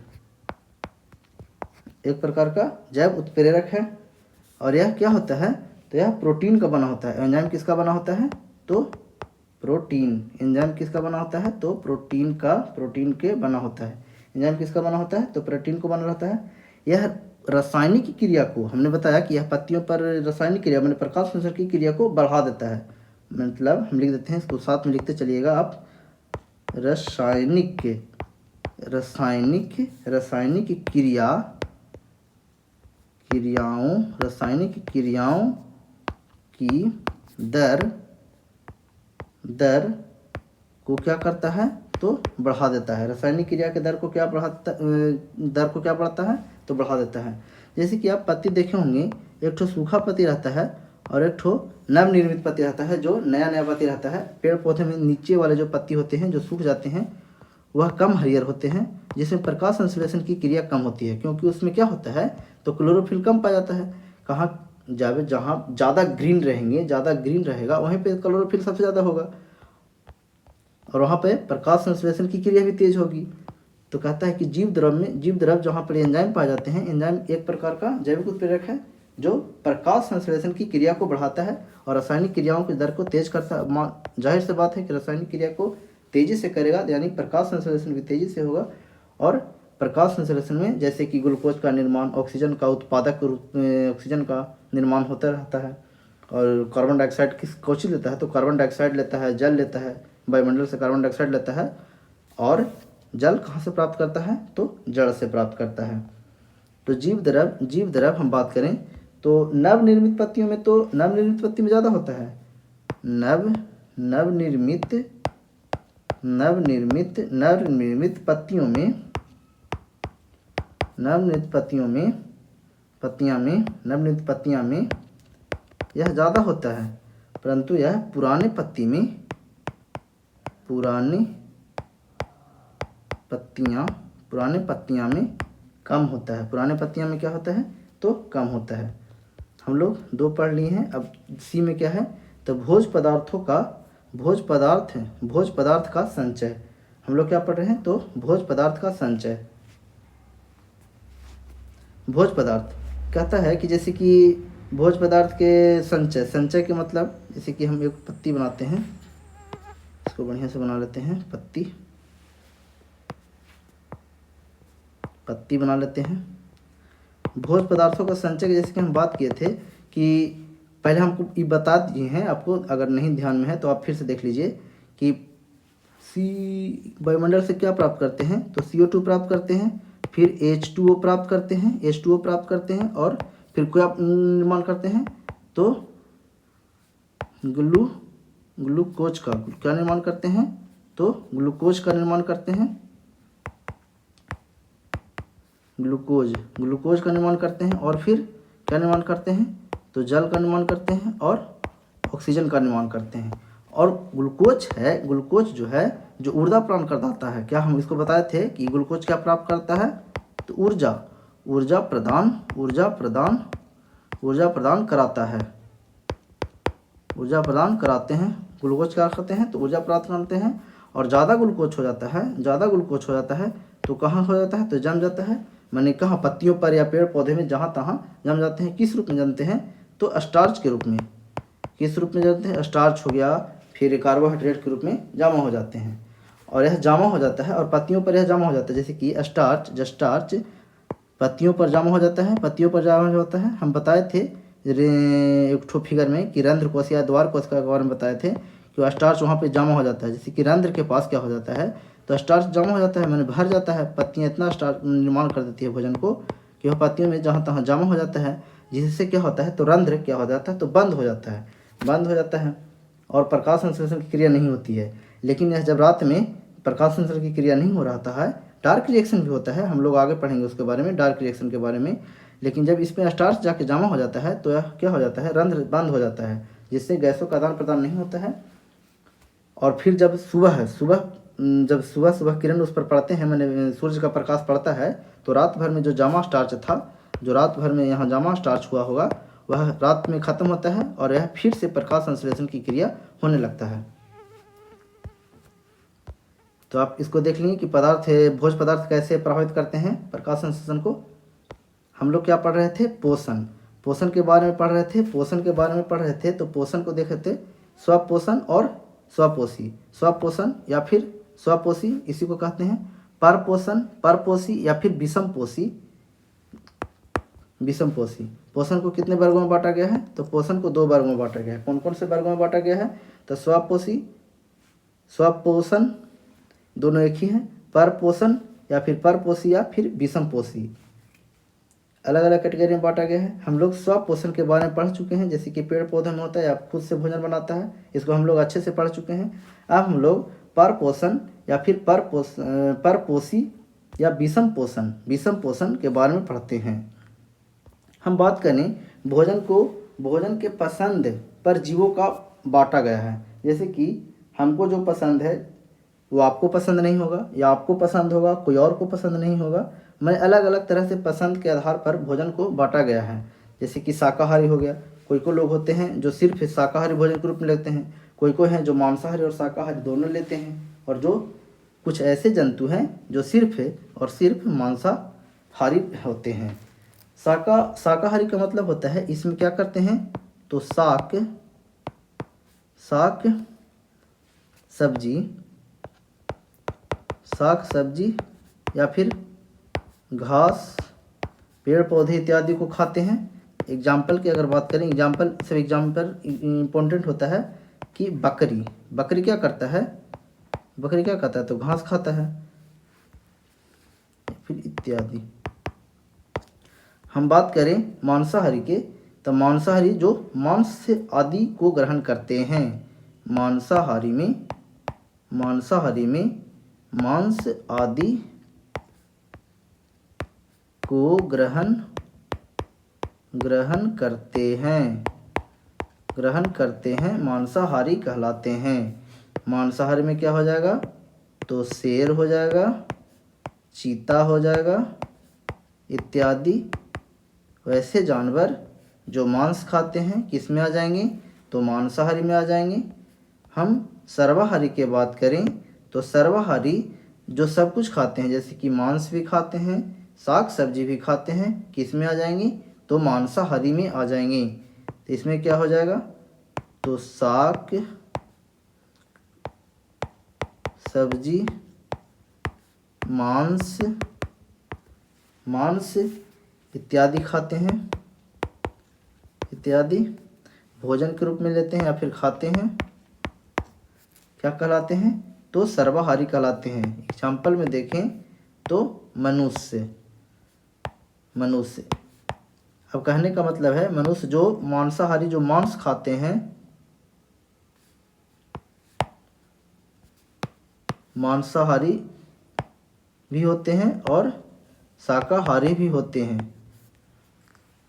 एक प्रकार का जैव उत्प्रेरक है। और यह क्या होता है, तो यह प्रोटीन का बना होता है। एंजाइम किसका बना होता है, तो प्रोटीन, एंजाइम किसका बना होता है, तो प्रोटीन के बना होता है। एंजाइम किसका बना होता है, तो प्रोटीन को बना रहता है। यह रासायनिक क्रिया को, हमने बताया कि यह पत्तियों पर रासायनिक क्रिया मैंने प्रकाश संश्लेषण की क्रिया को बढ़ा देता है। मतलब हम लिख देते हैं, इसको साथ में लिखते चलिएगा आप, रासायनिक क्रियाओं की दर को क्या करता है, तो बढ़ा देता है। रासायनिक क्रिया के दर को क्या बढ़ाता है, तो बढ़ा देता है। जैसे कि आप पत्ती देखे होंगे, एक ठो सूखा पत्ती रहता है और एक ठो नवनिर्मित पत्ती रहता है, जो नया पत्ती रहता है। पेड़ पौधे में नीचे वाले जो पत्ती होते हैं, जो सूख जाते हैं, वह कम हरियर होते हैं, जिसमें प्रकाश संश्लेषण की क्रिया कम होती है, क्योंकि उसमें क्या होता है, तो क्लोरोफिल कम पाया जाता है। जहाँ ज़्यादा ग्रीन रहेगा वहीं पे क्लोरोफिल सबसे ज़्यादा होगा, और वहाँ पे प्रकाश संश्लेषण की क्रिया भी तेज होगी। तो कहता है कि जीव द्रव जहाँ पर एंजाइम पाए जाते हैं, एंजाइम एक प्रकार का जैविक उत्प्रेरक है, जो प्रकाश संश्लेषण की क्रिया को बढ़ाता है और रासायनिक क्रियाओं की दर को तेज करता है। जाहिर सी बात है कि रासायनिक क्रिया को तेजी से करेगा, यानी प्रकाश संश्लेषण भी तेजी से होगा। और प्रकाश संश्लेषण में जैसे कि ग्लूकोज का निर्माण, ऑक्सीजन का निर्माण होता रहता है। और कार्बन डाइऑक्साइड कौन चीज़ लेता है, तो कार्बन डाइऑक्साइड लेता है, जल लेता है, वायुमंडल से कार्बन डाइऑक्साइड लेता है। और जल कहाँ से प्राप्त करता है, तो जड़ से प्राप्त करता है। तो जीव द्रव हम बात करें तो नवनिर्मित पत्तियों में, तो नवनिर्मित पत्ती में ज़्यादा होता है। नवनिर्मित पत्तियां में यह ज़्यादा होता है, परंतु यह पुराने पत्तियां में कम होता है। पुराने पत्तियां में क्या होता है, तो कम होता है। हम लोग 2 पढ़ लिए हैं। अब सी में क्या है, तो भोज पदार्थ का संचय। हम लोग क्या पढ़ रहे हैं, तो भोज पदार्थ का संचय। भोज पदार्थ कहता है कि जैसे कि भोज पदार्थ के संचय के मतलब, जैसे कि हम एक पत्ती बनाते हैं, इसको बढ़िया से बना लेते हैं, पत्ती बना लेते हैं। भोज पदार्थों का संचय की जैसे कि हम बात किए थे, कि पहले हमको ये बता दिए हैं आपको, अगर नहीं ध्यान में है तो आप फिर से देख लीजिए कि वायुमंडल से क्या प्राप्त करते हैं, तो CO2 प्राप्त करते हैं, फिर H2O प्राप्त करते हैं, और फिर क्या निर्माण करते हैं, तो ग्लूकोज का क्या निर्माण करते हैं, तो ग्लूकोज का निर्माण करते हैं, ग्लूकोज का निर्माण करते हैं। और फिर क्या निर्माण करते हैं, तो जल का निर्माण करते हैं और ऑक्सीजन का निर्माण करते हैं। और ग्लूकोज जो है, जो ऊर्जा प्रदान करता है, क्या हम इसको बताए थे कि ग्लूकोज क्या प्राप्त करता है, तो ऊर्जा प्रदान कराता है, ऊर्जा प्रदान कराते हैं। ग्लूकोज क्या करते हैं, तो ऊर्जा प्राप्त करते हैं। और ज़्यादा ग्लूकोज हो जाता है तो कहाँ हो जाता है, तो जम जाता है, माने कहाँ, पत्तियों पर या पेड़ पौधे में जहाँ तहाँ जम जाते हैं। किस रूप में जमते हैं, तो स्टार्च के रूप में। किस रूप में जमते हैं, स्टार्च हो गया, फिर कार्बोहाइड्रेट के रूप में जमा हो जाते हैं, और यह जमा हो जाता है और पत्तियों पर यह जमा हो जाता है। जैसे कि स्टार्च पत्तियों पर जमा हो जाता है, पत्तियों पर जमा हो जाता है। हम बताए थे एक ठो फिगर में कि रंध्र कोशिका द्वार कोशिका के बारे में बताए थे कि स्टार्च वहाँ पे जमा हो जाता है। जैसे कि रंध्र के पास क्या हो जाता है, तो स्टार्च जमा हो जाता है, मैंने भर जाता है। पत्तियाँ इतना स्टार्च निर्माण कर देती है भोजन को कि वह पत्तियों में जहाँ तहाँ जमा हो जाता है, जिससे क्या होता है, तो रंध्र क्या हो जाता है, तो बंद हो जाता है और प्रकाश संश्लेषण की क्रिया नहीं होती है। लेकिन यह जब रात में प्रकाश संश्लेषण की क्रिया नहीं हो रहा है, डार्क रिएक्शन भी होता है, हम लोग आगे पढ़ेंगे उसके बारे में, डार्क रिएक्शन के बारे में। लेकिन जब इसमें स्टार्च जाके जमा हो जाता है तो यह क्या हो जाता है, रंध्र बंद हो जाता है, जिससे गैसों का आदान प्रदान नहीं होता है। और फिर जब सुबह किरण उस पर पड़ते हैं, मैंने सूर्य का प्रकाश पड़ता है, तो रात भर में जो जमा स्टार्च था, जो रात भर में यहाँ जमा स्टार्च हुआ होगा, वह रात में ख़त्म होता है और यह फिर से प्रकाश संश्लेषण की क्रिया होने लगता है। तो आप इसको देख लेंगे कि भोज्य पदार्थ कैसे प्रभावित करते हैं प्रकाश संश्लेषण को। हम लोग क्या पढ़ रहे थे, पोषण के बारे में पढ़ रहे थे। तो पोषण को देखे थे स्वपोषण और स्वपोषण या फिर स्वपोषी, इसी को कहते हैं परपोषी या फिर विषमपोषी। पोषण को कितने वर्गों में बांटा गया है, तो पोषण को 2 वर्गों में बांटा गया है। कौन कौन से वर्गों में बांटा गया है, तो स्वपोषण दोनों एक ही हैं, परपोषण या फिर परपोषी या फिर विषमपोषी, अलग अलग कैटेगरी में बांटा गया है। हम लोग स्वपोषण के बारे में पढ़ चुके हैं, जैसे कि पेड़ पौधे में होता है या खुद से भोजन बनाता है, इसको हम लोग अच्छे से पढ़ चुके हैं। अब हम लोग परपोषण या फिर परपोषी या विषम पोषण के बारे में पढ़ते हैं। हम बात करें भोजन के पसंद पर जीवों का बांटा गया है। जैसे कि हमको जो पसंद है वो आपको पसंद नहीं होगा, या आपको पसंद होगा कोई और को पसंद नहीं होगा। मैं अलग अलग तरह से पसंद के आधार पर भोजन को बांटा गया है। जैसे कि शाकाहारी हो गया, कोई लोग होते हैं जो सिर्फ शाकाहारी भोजन के रूप में लेते हैं, कोई हैं जो मांसाहारी और शाकाहारी दोनों लेते हैं, और जो कुछ ऐसे जंतु हैं जो सिर्फ मांसाहारी होते हैं। शाकाहारी का मतलब होता है, इसमें क्या करते हैं, तो शाक सब्जी या फिर घास, पेड़ पौधे इत्यादि को खाते हैं। एग्जाम्पल की अगर बात करें, एग्जाम्पल इम्पोर्टेंट होता है कि बकरी क्या करता है, तो घास खाता है, फिर इत्यादि। हम बात करें मांसाहारी के, तो मांसाहारी जो मांस आदि को ग्रहण करते हैं, मांसाहारी में मांस आदि को ग्रहण करते हैं मांसाहारी कहलाते हैं। मांसाहारी में क्या हो जाएगा, तो शेर हो जाएगा, चीता हो जाएगा इत्यादि। वैसे जानवर जो मांस खाते हैं किस में आ जाएंगे, तो मांसाहारी में आ जाएंगे। हम सर्वाहारी की बात करें, तो सर्वाहारी जो सब कुछ खाते हैं, जैसे कि मांस भी खाते हैं, साग सब्जी भी खाते हैं, किस में आ जाएंगे, तो मांसाहारी में आ जाएंगे। तो इसमें क्या हो जाएगा, तो साग सब्जी मांस इत्यादि खाते हैं, इत्यादि भोजन के रूप में लेते हैं या फिर खाते हैं, क्या कहलाते हैं, तो सर्वाहारी कहलाते हैं। एग्जाम्पल में देखें तो मनुष्य। अब कहने का मतलब है मनुष्य जो मांसाहारी जो मांस खाते हैं, मांसाहारी भी होते हैं और शाकाहारी भी होते हैं।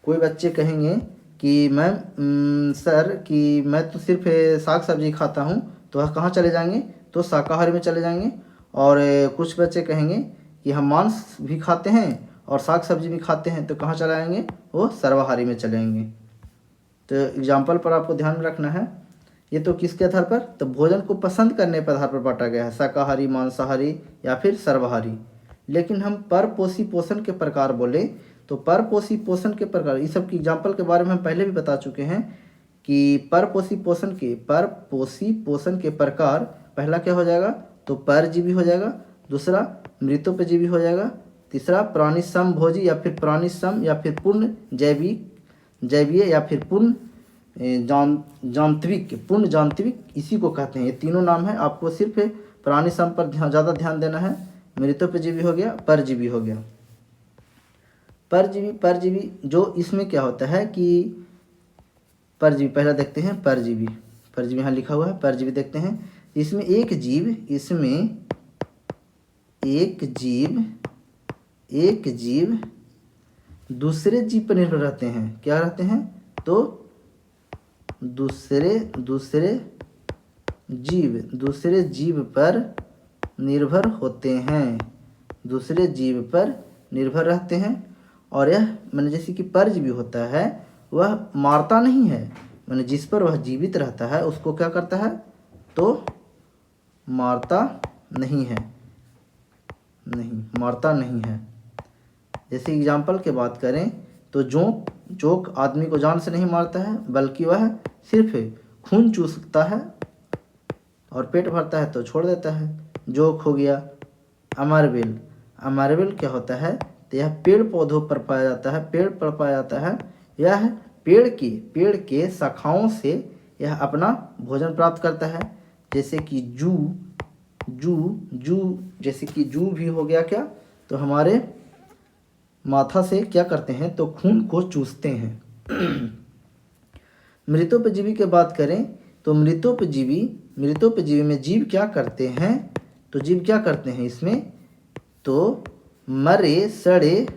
कोई बच्चे कहेंगे कि मैम सर कि मैं तो सिर्फ साग सब्जी खाता हूँ, तो वह कहाँ चले जाएंगे, तो शाकाहारी में चले जाएंगे। और कुछ बच्चे कहेंगे कि हम मांस भी खाते हैं और साग सब्जी भी खाते हैं, तो कहाँ चले जाएंगे, वो सर्वाहारी में चलेंगे। तो एग्जाम्पल पर आपको ध्यान में रखना है। ये तो किसके आधार पर, तो भोजन को पसंद करने पर आधार पर बांटा गया है, शाकाहारी, मांसाहारी या फिर सर्वाहारी। लेकिन हम परपोषी पोषण के प्रकार बोले, तो परपोषी पोषण के प्रकार, इस सब की एग्जाम्पल के बारे में हम पहले भी बता चुके हैं कि परपोषी पोषण के प्रकार पहला क्या हो जाएगा, तो परजीवी हो जाएगा, दूसरा मृतोपजीवी हो जाएगा, तीसरा प्राणी समभोजी या फिर प्राणी सम या फिर पूर्ण जैवीय या फिर पूर्ण जांत्विक इसी को कहते हैं। ये तीनों नाम है, आपको सिर्फ प्राणी सम पर ज़्यादा ध्यान देना है। मृतोपजीवी हो गया, परजीवी हो गया। परजीवी जो इसमें क्या होता है कि परजीवी पहला देखते हैं, परजीवी यहाँ लिखा हुआ है, परजीवी देखते हैं। इसमें एक जीव दूसरे जीव पर निर्भर रहते हैं। क्या रहते हैं, तो दूसरे जीव पर निर्भर होते हैं, दूसरे जीव पर निर्भर रहते हैं। और यह मैंने जैसे कि परजीवी होता है वह मारता नहीं है, मैंने जिस पर वह जीवित रहता है उसको क्या करता है, तो मारता नहीं है। जैसे एग्जाम्पल के बात करें तो जोंक आदमी को जान से नहीं मारता है, बल्कि वह सिर्फ खून चूसता है और पेट भरता है तो छोड़ देता है। जोंक हो गया। अमरबेल क्या होता है, तो यह पेड़ पौधों पर पाया जाता है। यह पेड़ के शाखाओं से यह अपना भोजन प्राप्त करता है। जैसे कि जू भी हो गया क्या, तो हमारे माथा से क्या करते हैं, तो खून को चूसते हैं। मृतोपजीवी की बात करें तो मृतोपजीवी में जीव क्या करते हैं, तो जीव क्या करते हैं इसमें, तो मरे सड़े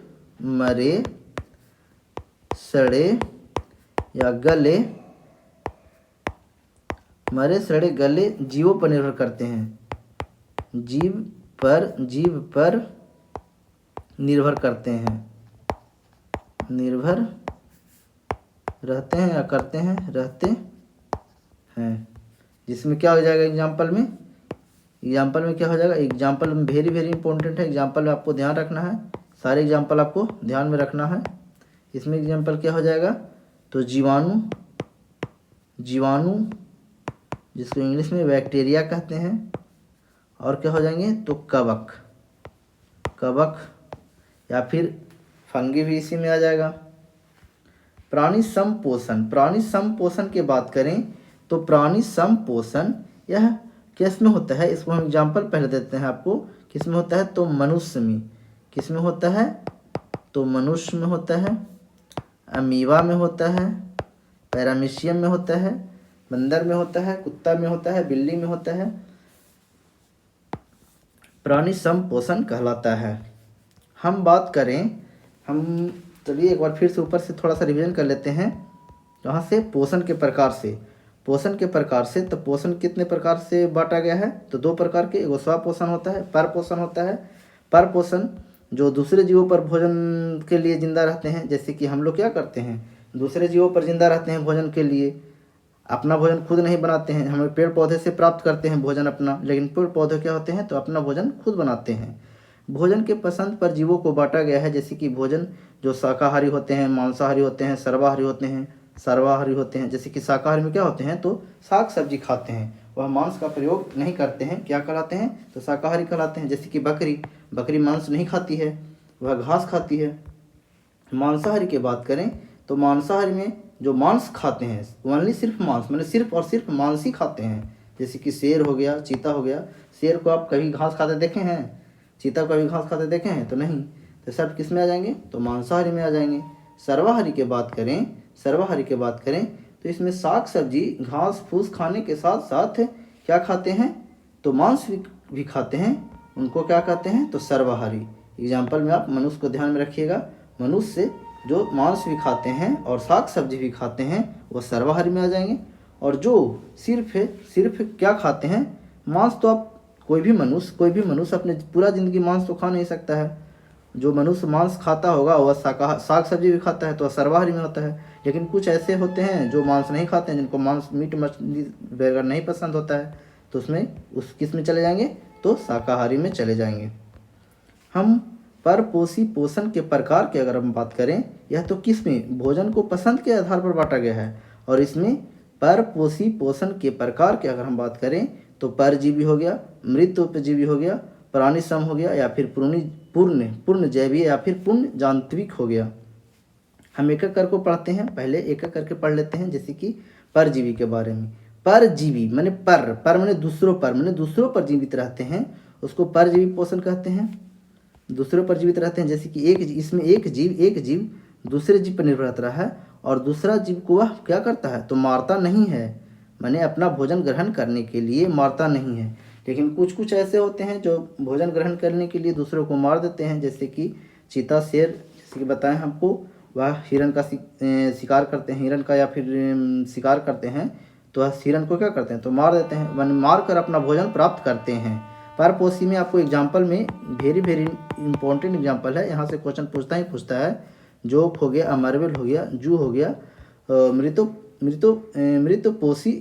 या गले जीवों पर निर्भर करते हैं, जीव पर निर्भर करते हैं, निर्भर रहते हैं या करते हैं, रहते हैं। जिसमें क्या हो जाएगा, एग्जाम्पल में क्या हो जाएगा, एग्जाम्पल में वेरी इंपॉर्टेंट है। एग्जाम्पल में आपको ध्यान रखना है, सारे एग्जाम्पल आपको ध्यान में रखना है। इसमें एग्जाम्पल क्या हो जाएगा, तो जीवाणु जिसको इंग्लिश में बैक्टीरिया कहते हैं, और क्या हो जाएंगे, तो कवक या फिर फंगी भी इसी में आ जाएगा। प्राणी समपोषण की बात करें तो प्राणी समपोषण यह किस में होता है, इसको हम एग्जाम्पल पहले देते हैं आपको। किस में होता है, तो मनुष्य में। किस में होता है, तो मनुष्य में होता है, अमीबा में होता है, पैरामीशियम में होता है, बंदर में होता है, कुत्ता में होता है, बिल्ली में होता है। प्राणी समपोषण कहलाता है। हम बात करें, चलिए एक बार फिर से ऊपर से थोड़ा सा रिवीजन कर लेते हैं। यहाँ से पोषण के प्रकार से तो पोषण कितने प्रकार से बांटा गया है, तो दो प्रकार के। एगो स्वपोषण होता है, परपोषण होता है। परपोषण जो दूसरे जीवों पर भोजन के लिए जिंदा रहते हैं, जैसे कि हम लोग क्या करते हैं, दूसरे जीवों पर जिंदा रहते हैं भोजन के लिए, अपना भोजन खुद नहीं बनाते हैं। हमें पेड़ पौधे से प्राप्त करते हैं भोजन अपना, लेकिन पेड़ पौधे क्या होते हैं, तो अपना भोजन खुद बनाते हैं। भोजन के पसंद पर जीवों को बांटा गया है, जैसे कि भोजन जो शाकाहारी होते हैं, मांसाहारी होते हैं, सर्वाहारी होते हैं। जैसे कि शाकाहारी में क्या होते हैं, तो साग सब्जी खाते हैं, वह मांस का प्रयोग नहीं करते हैं, क्या कहलाते हैं, तो शाकाहारी कहलाते हैं। जैसे कि बकरी मांस नहीं खाती है, वह घास खाती है। मांसाहारी की बात करें तो मांसाहारी में जो मांस खाते हैं, ओनली सिर्फ मांस, मैंने सिर्फ मांस ही खाते हैं। जैसे कि शेर हो गया, चीता हो गया। शेर को आप कभी घास खाते देखे हैं, चीता को कभी घास खाते देखे हैं, तो नहीं। तो सब किस में आ जाएंगे, तो मांसाहारी में आ जाएंगे। सर्वाहारी की बात करें तो इसमें साग सब्जी घास फूस खाने के साथ साथ क्या खाते हैं, तो मांस भी खाते हैं, उनको क्या कहते हैं, तो सर्वाहारी। एग्जाम्पल में आप मनुष्य को ध्यान में रखिएगा, मनुष्य जो मांस भी खाते हैं और साग सब्जी भी खाते हैं वो सर्वाहारी में आ जाएंगे। और जो सिर्फ क्या खाते हैं, मांस, तो आप कोई भी मनुष्य अपने पूरा ज़िंदगी मांस तो खा नहीं सकता है। जो मनुष्य मांस खाता होगा वह साग सब्जी भी खाता है, तो सर्वाहारी में होता है। लेकिन कुछ ऐसे होते हैं जो मांस नहीं खाते हैं, जिनको मांस मीट मछली वगैरह नहीं पसंद होता है, तो उस किस में चले जाएंगे, तो शाकाहारी में चले जाएंगे। हम परपोषी पोषण के प्रकार की अगर हम बात करें, यह तो किस में, भोजन को पसंद के आधार पर बांटा गया है। और इसमें परपोषी पोषण के प्रकार की अगर हम बात करें तो परजीवी हो गया, मृत उपजीवी हो गया, प्राणी सम हो गया, या फिर पूर्ण जैवीय या फिर पूर्ण यांत्रिक हो गया। हम एक एक करके पढ़ते हैं, पहले एक एक करके पढ़ लेते हैं। जैसे कि परजीवी के बारे में, परजीवी माने पर माने दूसरों पर जीवित रहते हैं, उसको परजीवी पोषण कहते हैं। दूसरों पर जीवित रहते हैं, जैसे कि एक जीव दूसरे जीव पर निर्भर रहता है और दूसरा जीव को वह क्या करता है, तो मारता नहीं है, माने अपना भोजन ग्रहण करने के लिए मारता नहीं है। लेकिन कुछ ऐसे होते हैं जो भोजन ग्रहण करने के लिए दूसरों को मार देते हैं, जैसे कि चीता, शेर, जैसे कि बताएं हमको, वह हिरण का शिकार करते हैं, हिरण का या फिर शिकार करते हैं, तो वह हिरण को क्या करते हैं, तो मार देते हैं, वन मार कर अपना भोजन प्राप्त करते हैं। परपोषी में आपको एग्जाम्पल में वेरी इंपॉर्टेंट एग्जाम्पल है, यहाँ से क्वेश्चन पूछता है। जोक हो गया, अमरवेल हो गया, जू हो गया, मृतपोषी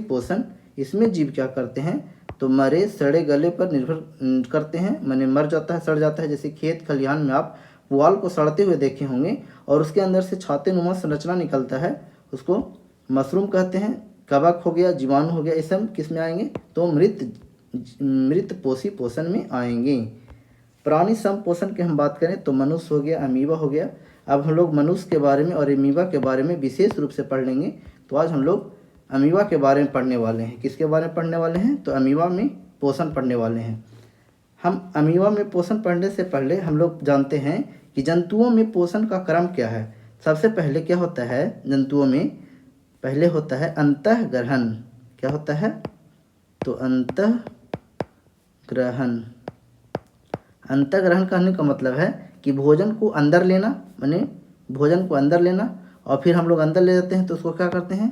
पोषण। इसमें जीव क्या करते हैं, तो मरे सड़े गले पर निर्भर करते हैं, माने मर जाता है, सड़ जाता है। जैसे खेत खलिहान में आप पुआल को सड़ते हुए देखे होंगे और उसके अंदर से छाते नुमा संरचना निकलता है, उसको मशरूम कहते हैं। कवक हो गया, जीवाणु हो गया, ये सब किस में आएंगे, तो मृतपोषी पोषण में आएंगे। प्राणी संपोषण की हम बात करें तो मनुष्य हो गया, अमीबा हो गया। अब हम लोग मनुष्य के बारे में और अमीबा के बारे में विशेष रूप से पढ़ लेंगे। तो आज हम लोग अमीबा के बारे में पढ़ने वाले हैं। किसके बारे में पढ़ने वाले हैं, तो अमीबा में पोषण पढ़ने वाले हैं। हम अमीबा में पोषण पढ़ने से पहले हम लोग जानते हैं कि जंतुओं में पोषण का क्रम क्या है। सबसे पहले क्या होता है, जंतुओं में पहले होता है अंतःग्रहण। क्या होता है, तो अंतःग्रहण कहने का मतलब है कि भोजन को अंदर लेना, माने भोजन को अंदर लेना, और फिर हम लोग अंदर ले जाते हैं तो उसको क्या करते हैं,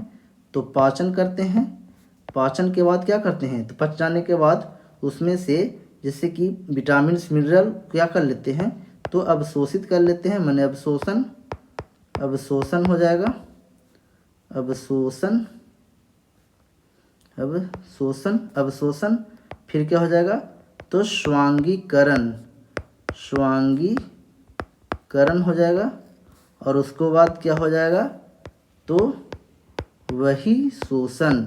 तो पाचन करते हैं। पाचन के बाद क्या करते हैं, तो पच जाने के बाद उसमें से जैसे कि विटामिन मिनरल क्या कर लेते हैं, तो अवशोषित कर लेते हैं, माने अवशोषण हो जाएगा, अवशोषण। फिर क्या हो जाएगा, तो स्वांगीकरण हो जाएगा, और उसको बाद क्या हो जाएगा, तो वही शोषण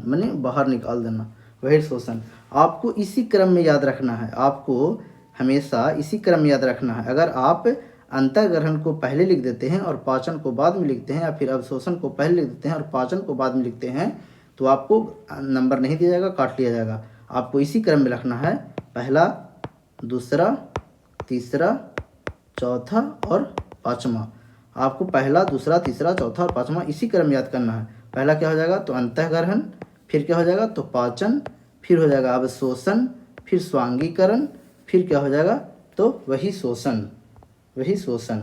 माने बाहर निकाल देना, वही शोषण। आपको इसी क्रम में याद रखना है, आपको हमेशा इसी क्रम में याद रखना है। अगर आप अंतःग्रहण को पहले लिख देते हैं और पाचन को बाद में लिखते हैं, या फिर अवशोषण को पहले लिख देते हैं और पाचन को बाद में लिखते हैं, तो आपको नंबर नहीं दिया जाएगा, काट लिया जाएगा। आपको इसी क्रम में रखना है, पहला, दूसरा, तीसरा, चौथा और पाँचवा। आपको पहला, दूसरा, तीसरा, चौथा और पाँचवा इसी क्रम में याद करना है। पहला क्या हो जाएगा, तो अंतःग्रहण, फिर क्या हो जाएगा, तो पाचन, फिर हो जाएगा अवशोषण, फिर स्वांगीकरण, फिर क्या हो जाएगा, तो वही शोषण।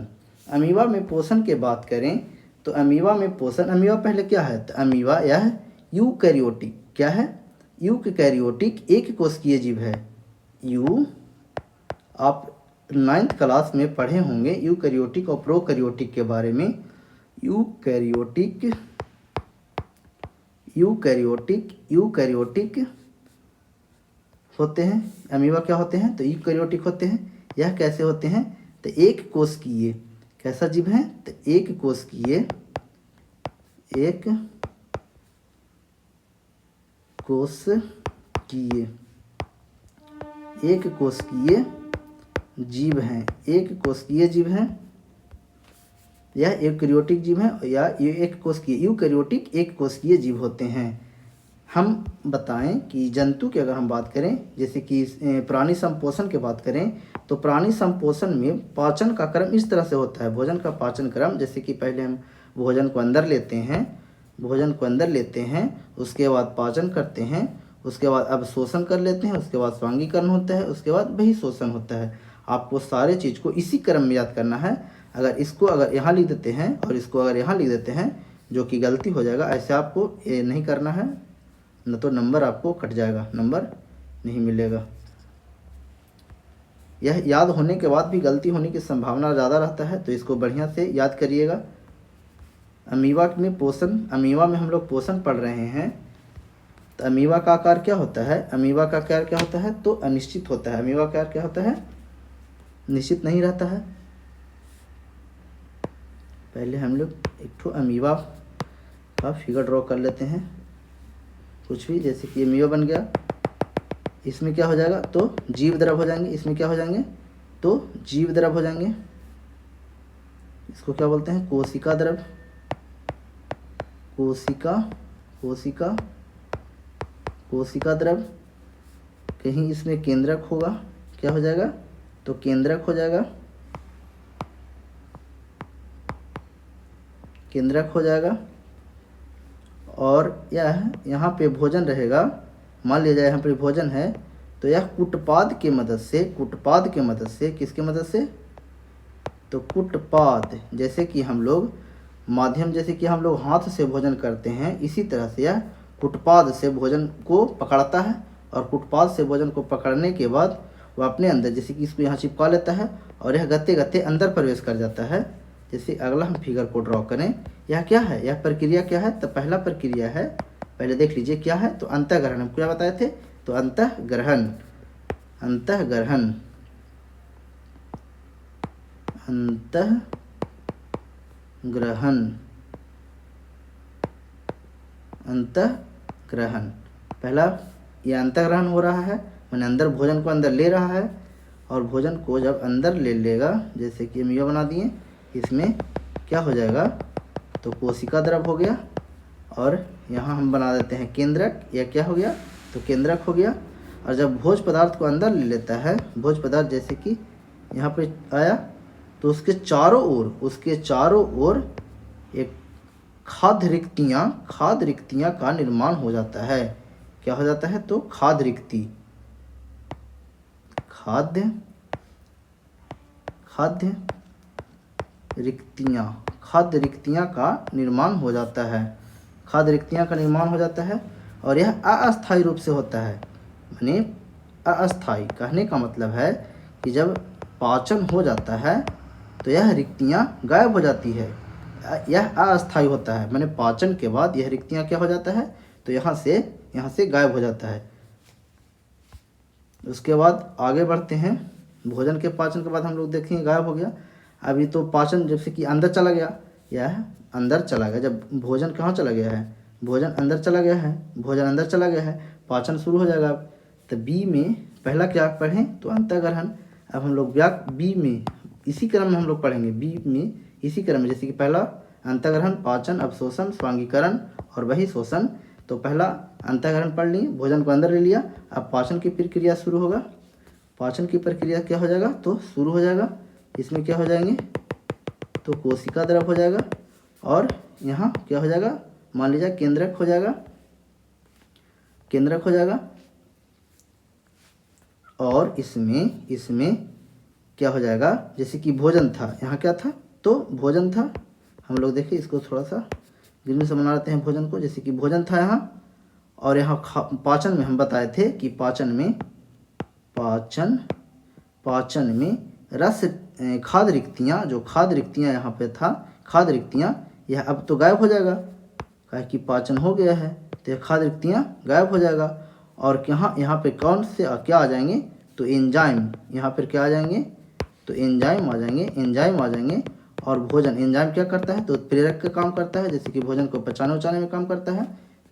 अमीबा में पोषण की बात करें तो अमीबा में पोषण, अमीबा पहले क्या है, तो अमीबा यह यूकैरियोटिक, क्या है, यूकैरियोटिक एक कोशिकीय जीव है। आप 9th क्लास में पढ़े होंगे यूकैरियोटिक और प्रोकैरियोटिक के बारे में। यूकैरियोटिक होते हैं, अमीबा क्या होते हैं, तो यूकैरियोटिक होते हैं। यह कैसे होते हैं, तो एक कोशिकीय, कैसा जीव है, तो एक कोशिकीय जीव हैं, एक कोशिकीय जीव हैं। यह यूकैरियोटिक जीव है या यूकैरियोटिक एक कोशिकीय जीव होते हैं। हम बताएं कि जंतु की अगर हम बात करें, जैसे कि प्राणी संपोषण की बात करें, तो प्राणी संपोषण में पाचन का क्रम इस तरह से होता है, भोजन का पाचन क्रम, जैसे कि पहले हम भोजन को अंदर लेते हैं, उसके बाद पाचन करते हैं, उसके बाद अवशोषण कर लेते हैं, उसके बाद स्वांगीकरण होता है, उसके बाद वही शोषण होता है। आपको सारे चीज़ को इसी क्रम में याद करना है। अगर इसको अगर यहाँ लिख देते हैं और इसको अगर यहाँ लिख देते हैं, जो कि गलती हो जाएगा, ऐसे आपको ये नहीं करना है, न तो नंबर आपको कट जाएगा, नंबर नहीं मिलेगा। यह याद होने के बाद भी गलती होने की संभावना ज़्यादा रहता है, तो इसको बढ़िया से याद करिएगा। अमीबा में हम लोग पोषण पढ़ रहे हैं। तो अमीबा का आकार क्या होता है, अमीबा का आकार क्या होता है, तो अनिश्चित होता है। अमीबा का आकार क्या होता है, निश्चित नहीं रहता है। पहले हम लोग एक ठो अमीबा का फिगर ड्रॉ कर लेते हैं, कुछ भी, जैसे कि अमीबा बन गया। इसमें क्या हो जाएगा, तो जीव द्रव हो जाएंगे। इसमें क्या हो जाएंगे, तो जीव द्रव हो जाएंगे। इसको क्या बोलते हैं, कोशिका द्रव, कोशिका कोशिका कोशिका द्रव। कहीं इसमें केंद्रक होगा, क्या हो जाएगा, तो केंद्रक हो जाएगा, केंद्रक हो जाएगा। और यह यहाँ पे भोजन रहेगा, मान लिया जाए यहाँ पे भोजन है, तो यह कुटपाद के मदद से, कुटपाद के मदद से, किसके मदद से, तो कुटपाद, जैसे कि हम लोग माध्यम, जैसे कि हम लोग हाथ से भोजन करते हैं, इसी तरह से यह कुटपाद से भोजन को पकड़ता है। और कुटपाद से भोजन को पकड़ने के बाद वह अपने अंदर, जैसे कि इसको यहाँ चिपका लेता है और यह गत्ते गत्ते अंदर प्रवेश कर जाता है। जैसे अगला हम फिगर को ड्रॉ करें, यह क्या है, यह प्रक्रिया क्या है, तो पहला प्रक्रिया है, पहले देख लीजिए क्या है, तो अंतःग्रहण। हम क्या बताए थे, तो अंतःग्रहण, अंतःग्रहण, अंतःग्रहण, अंतःग्रहण। पहला यह अंतःग्रहण हो रहा है, मैंने अंदर भोजन को अंदर ले रहा है। और भोजन को जब अंदर ले लेगा, जैसे कि हम ये बना दिए, इसमें क्या हो जाएगा, तो कोशिका द्रव हो गया। और यहाँ हम बना देते हैं केंद्रक, यह क्या हो गया, तो केंद्रक हो गया। और जब भोज पदार्थ को अंदर ले लेता है, भोज पदार्थ जैसे कि यहाँ पे आया, तो उसके चारों ओर, उसके चारों ओर एक खाद्य रिक्तियाँ, खाद्य रिक्तियाँ का निर्माण हो जाता है। क्या हो जाता है, तो खाद्य रिक्ति, खाद्य खाद्य रिक्तियाँ, खाद्य रिक्तियाँ का निर्माण हो जाता है, खाद्य रिक्तियाँ का निर्माण हो जाता है। और यह अस्थायी रूप से होता है, यानी अस्थायी कहने का मतलब है कि जब पाचन हो जाता है तो यह रिक्तियाँ गायब हो जाती है। यह अस्थायी होता है, मैंने पाचन के बाद यह रिक्तियाँ क्या हो जाता है, तो यहाँ से गायब हो जाता है। उसके बाद आगे बढ़ते हैं, भोजन के पाचन के बाद हम लोग देखेंगे गायब हो गया। अभी तो पाचन जैसे कि अंदर चला गया, यह अंदर चला गया। जब भोजन कहाँ चला गया है, भोजन अंदर चला गया है, भोजन अंदर चला गया है, पाचन शुरू हो जाएगा। तो बी में पहला क्या पढ़ें, तो अंतःग्रहण। अब हम लोग बी में इसी क्रम में हम लोग पढ़ेंगे, बी में इसी क्रम में, जैसे कि पहला अंतःग्रहण, पाचन, अवशोषण, स्वांगीकरण और वही शोषण। तो पहला अंतःग्रहण पढ़ लिए, भोजन को अंदर ले लिया। अब पाचन की प्रक्रिया शुरू होगा, पाचन की प्रक्रिया क्या हो जाएगा, तो शुरू हो जाएगा। इसमें क्या हो जाएंगे, तो कोशिका द्रव हो जाएगा। और यहाँ क्या हो जाएगा, मान लीजिए केंद्रक हो जाएगा, केंद्रक हो जाएगा। और इसमें क्या हो जाएगा, जैसे कि भोजन था, यहाँ क्या था, तो भोजन था। हम लोग देखिए इसको थोड़ा सा ग्रीन से बना लेते हैं भोजन को, जैसे कि भोजन था यहाँ। और यहाँ पाचन में हम बताए थे कि पाचन में रस, खाद्य रिक्तियाँ, जो खाद्य रिक्तियाँ यहाँ पे था, खाद्य रिक्तियाँ, यह अब तो गायब हो जाएगा, काहे कि पाचन हो गया है, तो यह खाद्य रिक्तियाँ गायब हो जाएगा। और यहाँ पे कौन से क्या आ जाएंगे, तो एंजाइम, यहाँ पर क्या आ जाएंगे, तो एंजाइम आ जाएंगे, एंजाइम आ जाएंगे। और भोजन, एंजाइम क्या करता है, तो उत्प्रेरक का काम करता है, जैसे कि भोजन को पचाने उचाने में काम करता है।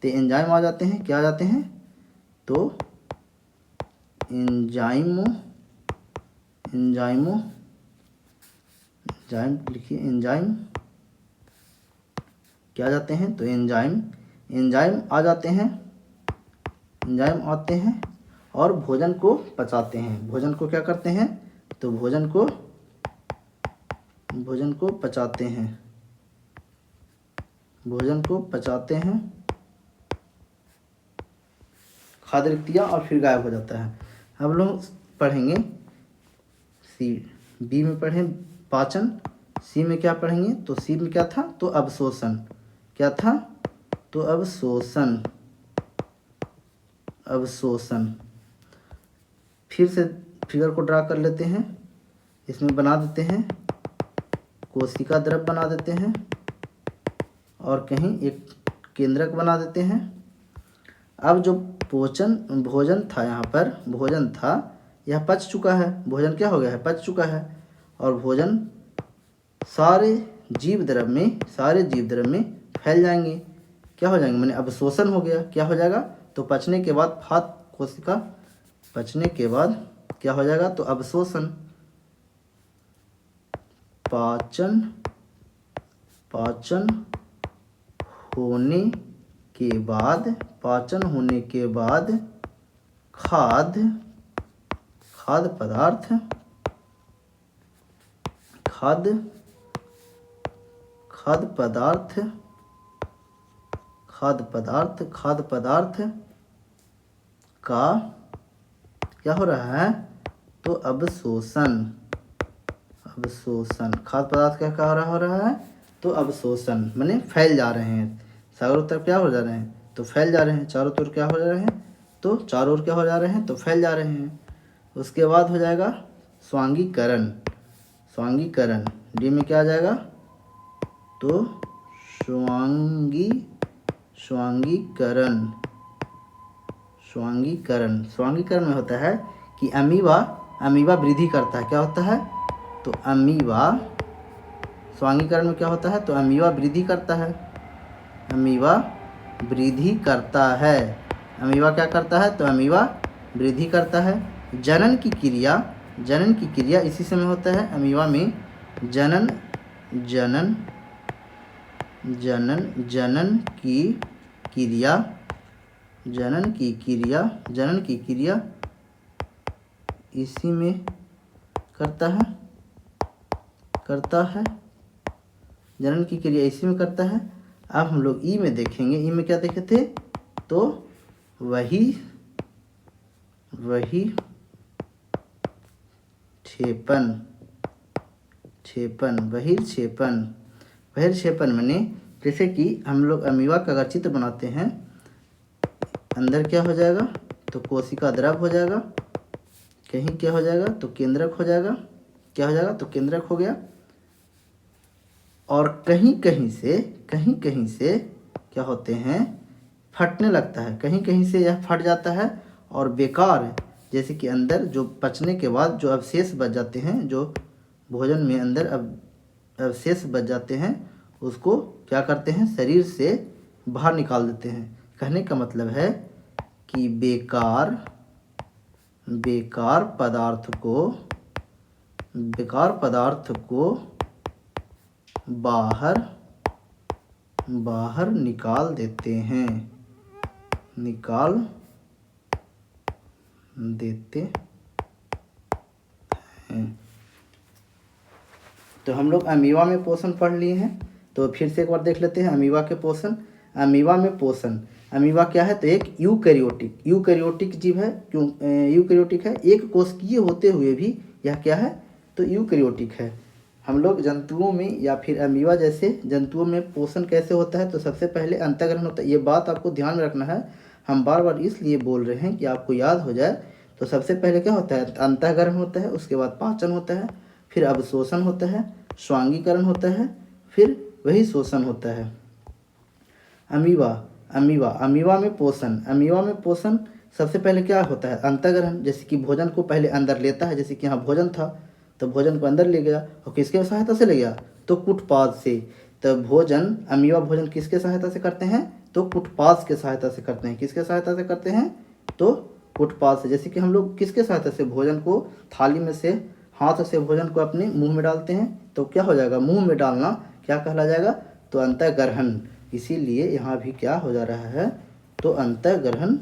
तो एंजाइम आ जाते हैं, क्या आ जाते हैं, तो एंजाइम लिखिए, एंजाइम क्या आ जाते हैं, तो एंजाइम आ जाते हैं, एंजाइम आते हैं और भोजन को पचाते हैं। भोजन को क्या करते हैं, तो भोजन को पचाते हैं, भोजन को पचाते हैं, खाद्य रिक्तियाँ, और फिर गायब हो जाता है। हम लोग पढ़ेंगे बी में पढ़ें पाचन, सी में क्या पढ़ेंगे, तो सी में क्या था, तो अवशोषण, क्या था, तो अवशोषण। फिर से फिगर को ड्रा कर लेते हैं, इसमें बना देते हैं कोशिका द्रव बना देते हैं, और कहीं एक केंद्रक बना देते हैं। अब जो भोजन था, यहाँ पर भोजन था, यह पच चुका है, भोजन क्या हो गया है, पच चुका है। और भोजन सारे जीव द्रव में, सारे जीव द्रव में फैल जाएंगे। क्या हो जाएंगे, मैंने अवशोषण हो गया। क्या हो जाएगा, तो पचने के बाद फात कोशिका, पचने के बाद क्या हो जाएगा, तो अवशोषण। पाचन, पाचन होने के बाद, पाचन होने के बाद खाद्य, खाद्य पदार्थ, खाद्य, खाद्य पदार्थ, खाद्य पदार्थ, खाद्य पदार्थ का क्या हो रहा है, तो अवशोषण, अवशोषण। खाद्य पदार्थ का क्या हो रहा है, तो अवशोषण, माने फैल जा रहे हैं। चारों तरफ क्या हो जा रहे हैं, तो फैल जा रहे हैं। चारों तरफ क्या हो जा रहे हैं, तो चारों ओर क्या हो जा रहे हैं, तो फैल जा रहे हैं। उसके बाद हो जाएगा स्वांगीकरण, स्वांगीकरण। डी में क्या आ जाएगा, तो स्वांगीकरण, स्वांगीकरण। स्वांगीकरण में होता है कि अमीबा, अमीबा वृद्धि करता है। क्या होता है, तो अमीबा, स्वांगीकरण में क्या होता है, तो अमीबा वृद्धि करता है। अमीबा वृद्धि करता है। अमीबा क्या करता है, तो अमीबा वृद्धि करता है। जनन की क्रिया, जनन की क्रिया इसी समय होता है अमीबा में। जनन, जनन, जनन, जनन की क्रिया, जनन की क्रिया, जनन की क्रिया इसी में करता है, करता है। जनन की क्रिया इसी में करता है। अब हम लोग ई में देखेंगे। ई में क्या देखे थे, तो वही, वही क्षेपण, क्षेपण, बहिर्क्षेपण। बहिर्क्षेपण माने जैसे कि हम लोग अमीबा का अगर चित्र बनाते हैं, अंदर क्या हो जाएगा, तो कोशिका द्रव हो जाएगा। कहीं क्या हो जाएगा, तो केंद्रक हो जाएगा। क्या हो जाएगा, तो केंद्रक हो गया। और कहीं कहीं से, कहीं कहीं से क्या होते हैं, फटने लगता है। कहीं कहीं से यह फट जाता है और बेकार है। जैसे कि अंदर जो पचने के बाद जो अवशेष बच जाते हैं, जो भोजन में अंदर अवशेष बच जाते हैं, उसको क्या करते हैं, शरीर से बाहर निकाल देते हैं। कहने का मतलब है कि बेकार, बेकार पदार्थ को, बेकार पदार्थ को बाहर, बाहर निकाल देते हैं, निकाल देते हैं। तो हम लोग अमीबा में पोषण पढ़ लिए हैं, तो फिर से एक बार देख लेते हैं अमीबा के पोषण। अमीबा में पोषण, अमीबा क्या है, तो एक यूकैरियोटिक, यूकैरियोटिक जीव है। क्यों यूकैरियोटिक है, एक कोशिकीय होते हुए भी यह क्या है, तो यूकैरियोटिक है। हम लोग जंतुओं में या फिर अमीबा जैसे जंतुओं में पोषण कैसे होता है, तो सबसे पहले अंतःग्रहण होता है। ये बात आपको ध्यान में रखना है, हम बार बार इसलिए बोल रहे हैं कि आपको याद हो जाए। तो सबसे पहले क्या होता है, अंतःग्रहण होता है, उसके बाद पाचन होता है, फिर अवशोषण होता है, स्वांगीकरण होता है, फिर वही शोषण होता है। अमीबा, अमीबा, अमीबा में पोषण, अमीबा में पोषण सबसे पहले क्या होता है, अंतःग्रहण। जैसे कि भोजन को पहले अंदर लेता है, जैसे कि यहाँ भोजन था तो भोजन को अंदर ले गया, और किसके सहायता से ले गया, तो कुटपाद से। तो भोजन, अमीबा भोजन किसके सहायता से करते हैं, तो कुटपाद के सहायता से करते हैं। किसके सहायता से करते हैं, तो कुटपाद से। जैसे कि हम लोग किसके सहायता से भोजन को थाली में से, हाथ से भोजन को अपने मुंह में डालते हैं, तो क्या हो जाएगा, मुंह में डालना क्या कहला जाएगा, तो अंतःग्रहण। इसीलिए यहाँ भी क्या हो जा रहा है, तो अंतःग्रहण।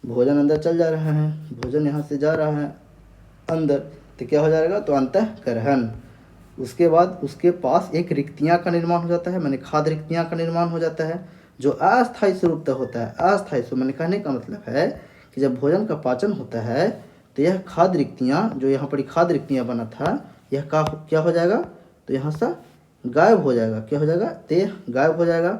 भोजन अंदर चल जा रहा है, भोजन यहाँ से जा रहा है अंदर, तो क्या हो जाएगा, तो अंतःग्रहण। उसके बाद उसके पास एक रिक्तियाँ का निर्माण हो जाता है, मैंने खाद्य रिक्तियाँ का निर्माण हो जाता है, जो अस्थायी स्वरूप तक होता है। अस्थायी स्वरूप मैंने कहने का मतलब है कि जब भोजन का पाचन होता है, तो यह खाद्य रिक्तियाँ, जो यहाँ पर खाद्य रिक्तियाँ बना था, यह क्या हो जाएगा, तो यहाँ से गायब हो जाएगा। क्या हो जाएगा, तो गायब हो जाएगा।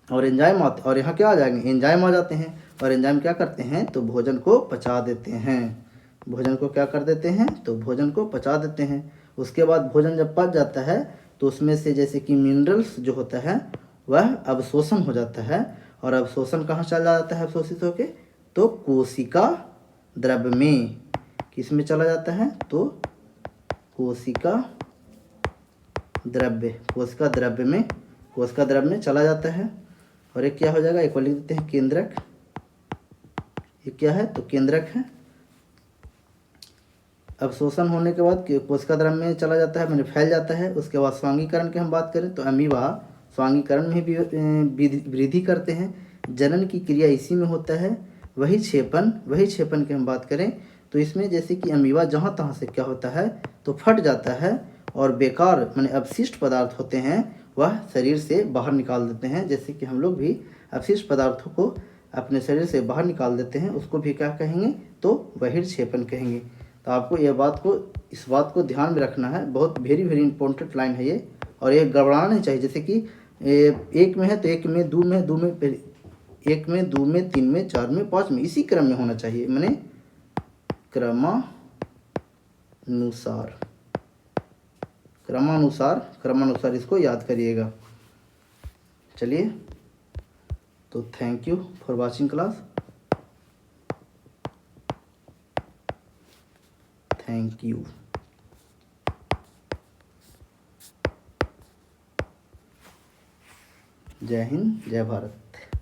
और एंजाइम आते, और यहाँ क्या आ जाएंगे, एंजाइम आ जाते हैं। और एंजाइम क्या करते हैं, तो भोजन को पचा देते हैं। भोजन को क्या कर देते हैं, तो भोजन को पचा देते हैं। उसके बाद भोजन जब पच जाता है, तो उसमें से जैसे कि मिनरल्स जो होता है वह अवशोषण हो जाता है। और अवशोषण कहाँ चला जाता है, अवशोषित होके, तो कोशिका द्रव में। किस में चला जाता है, तो कोशिका द्रव्य, कोशिका द्रव्य में चला जाता है। और एक क्या हो जाएगा, एक को लिख देते हैं केंद्रक। ये क्या है, तो केंद्रक है। अवशोषण होने के बाद कोशिका द्रव्य में चला जाता है, मैंने फैल जाता है। उसके बाद स्वांगीकरण की हम बात करें तो अमीबा स्वांगीकरण में भी वृद्धि करते हैं। जनन की क्रिया इसी में होता है। वही छेपन की हम बात करें तो इसमें जैसे कि अमीबा जहाँ तहाँ से क्या होता है तो फट जाता है और बेकार माने अपशिष्ट पदार्थ होते हैं वह शरीर से बाहर निकाल देते हैं। जैसे कि हम लोग भी अपशिष्ट पदार्थों को अपने शरीर से बाहर निकाल देते हैं, उसको भी क्या कहेंगे, तो बहिर्क्षेपण कहेंगे। तो आपको इस बात को ध्यान में रखना है, बहुत वेरी इंपॉर्टेंट लाइन है ये। और ये गड़बड़ाना नहीं चाहिए, जैसे कि एक में है तो एक में, दो में, एक में, दो में, तीन में, चार में, पाँच में, इसी क्रम में होना चाहिए, माने क्रमानुसार इसको याद करिएगा। चलिए, तो thank you for watching class. Thank you. जय हिंद, जय भारत।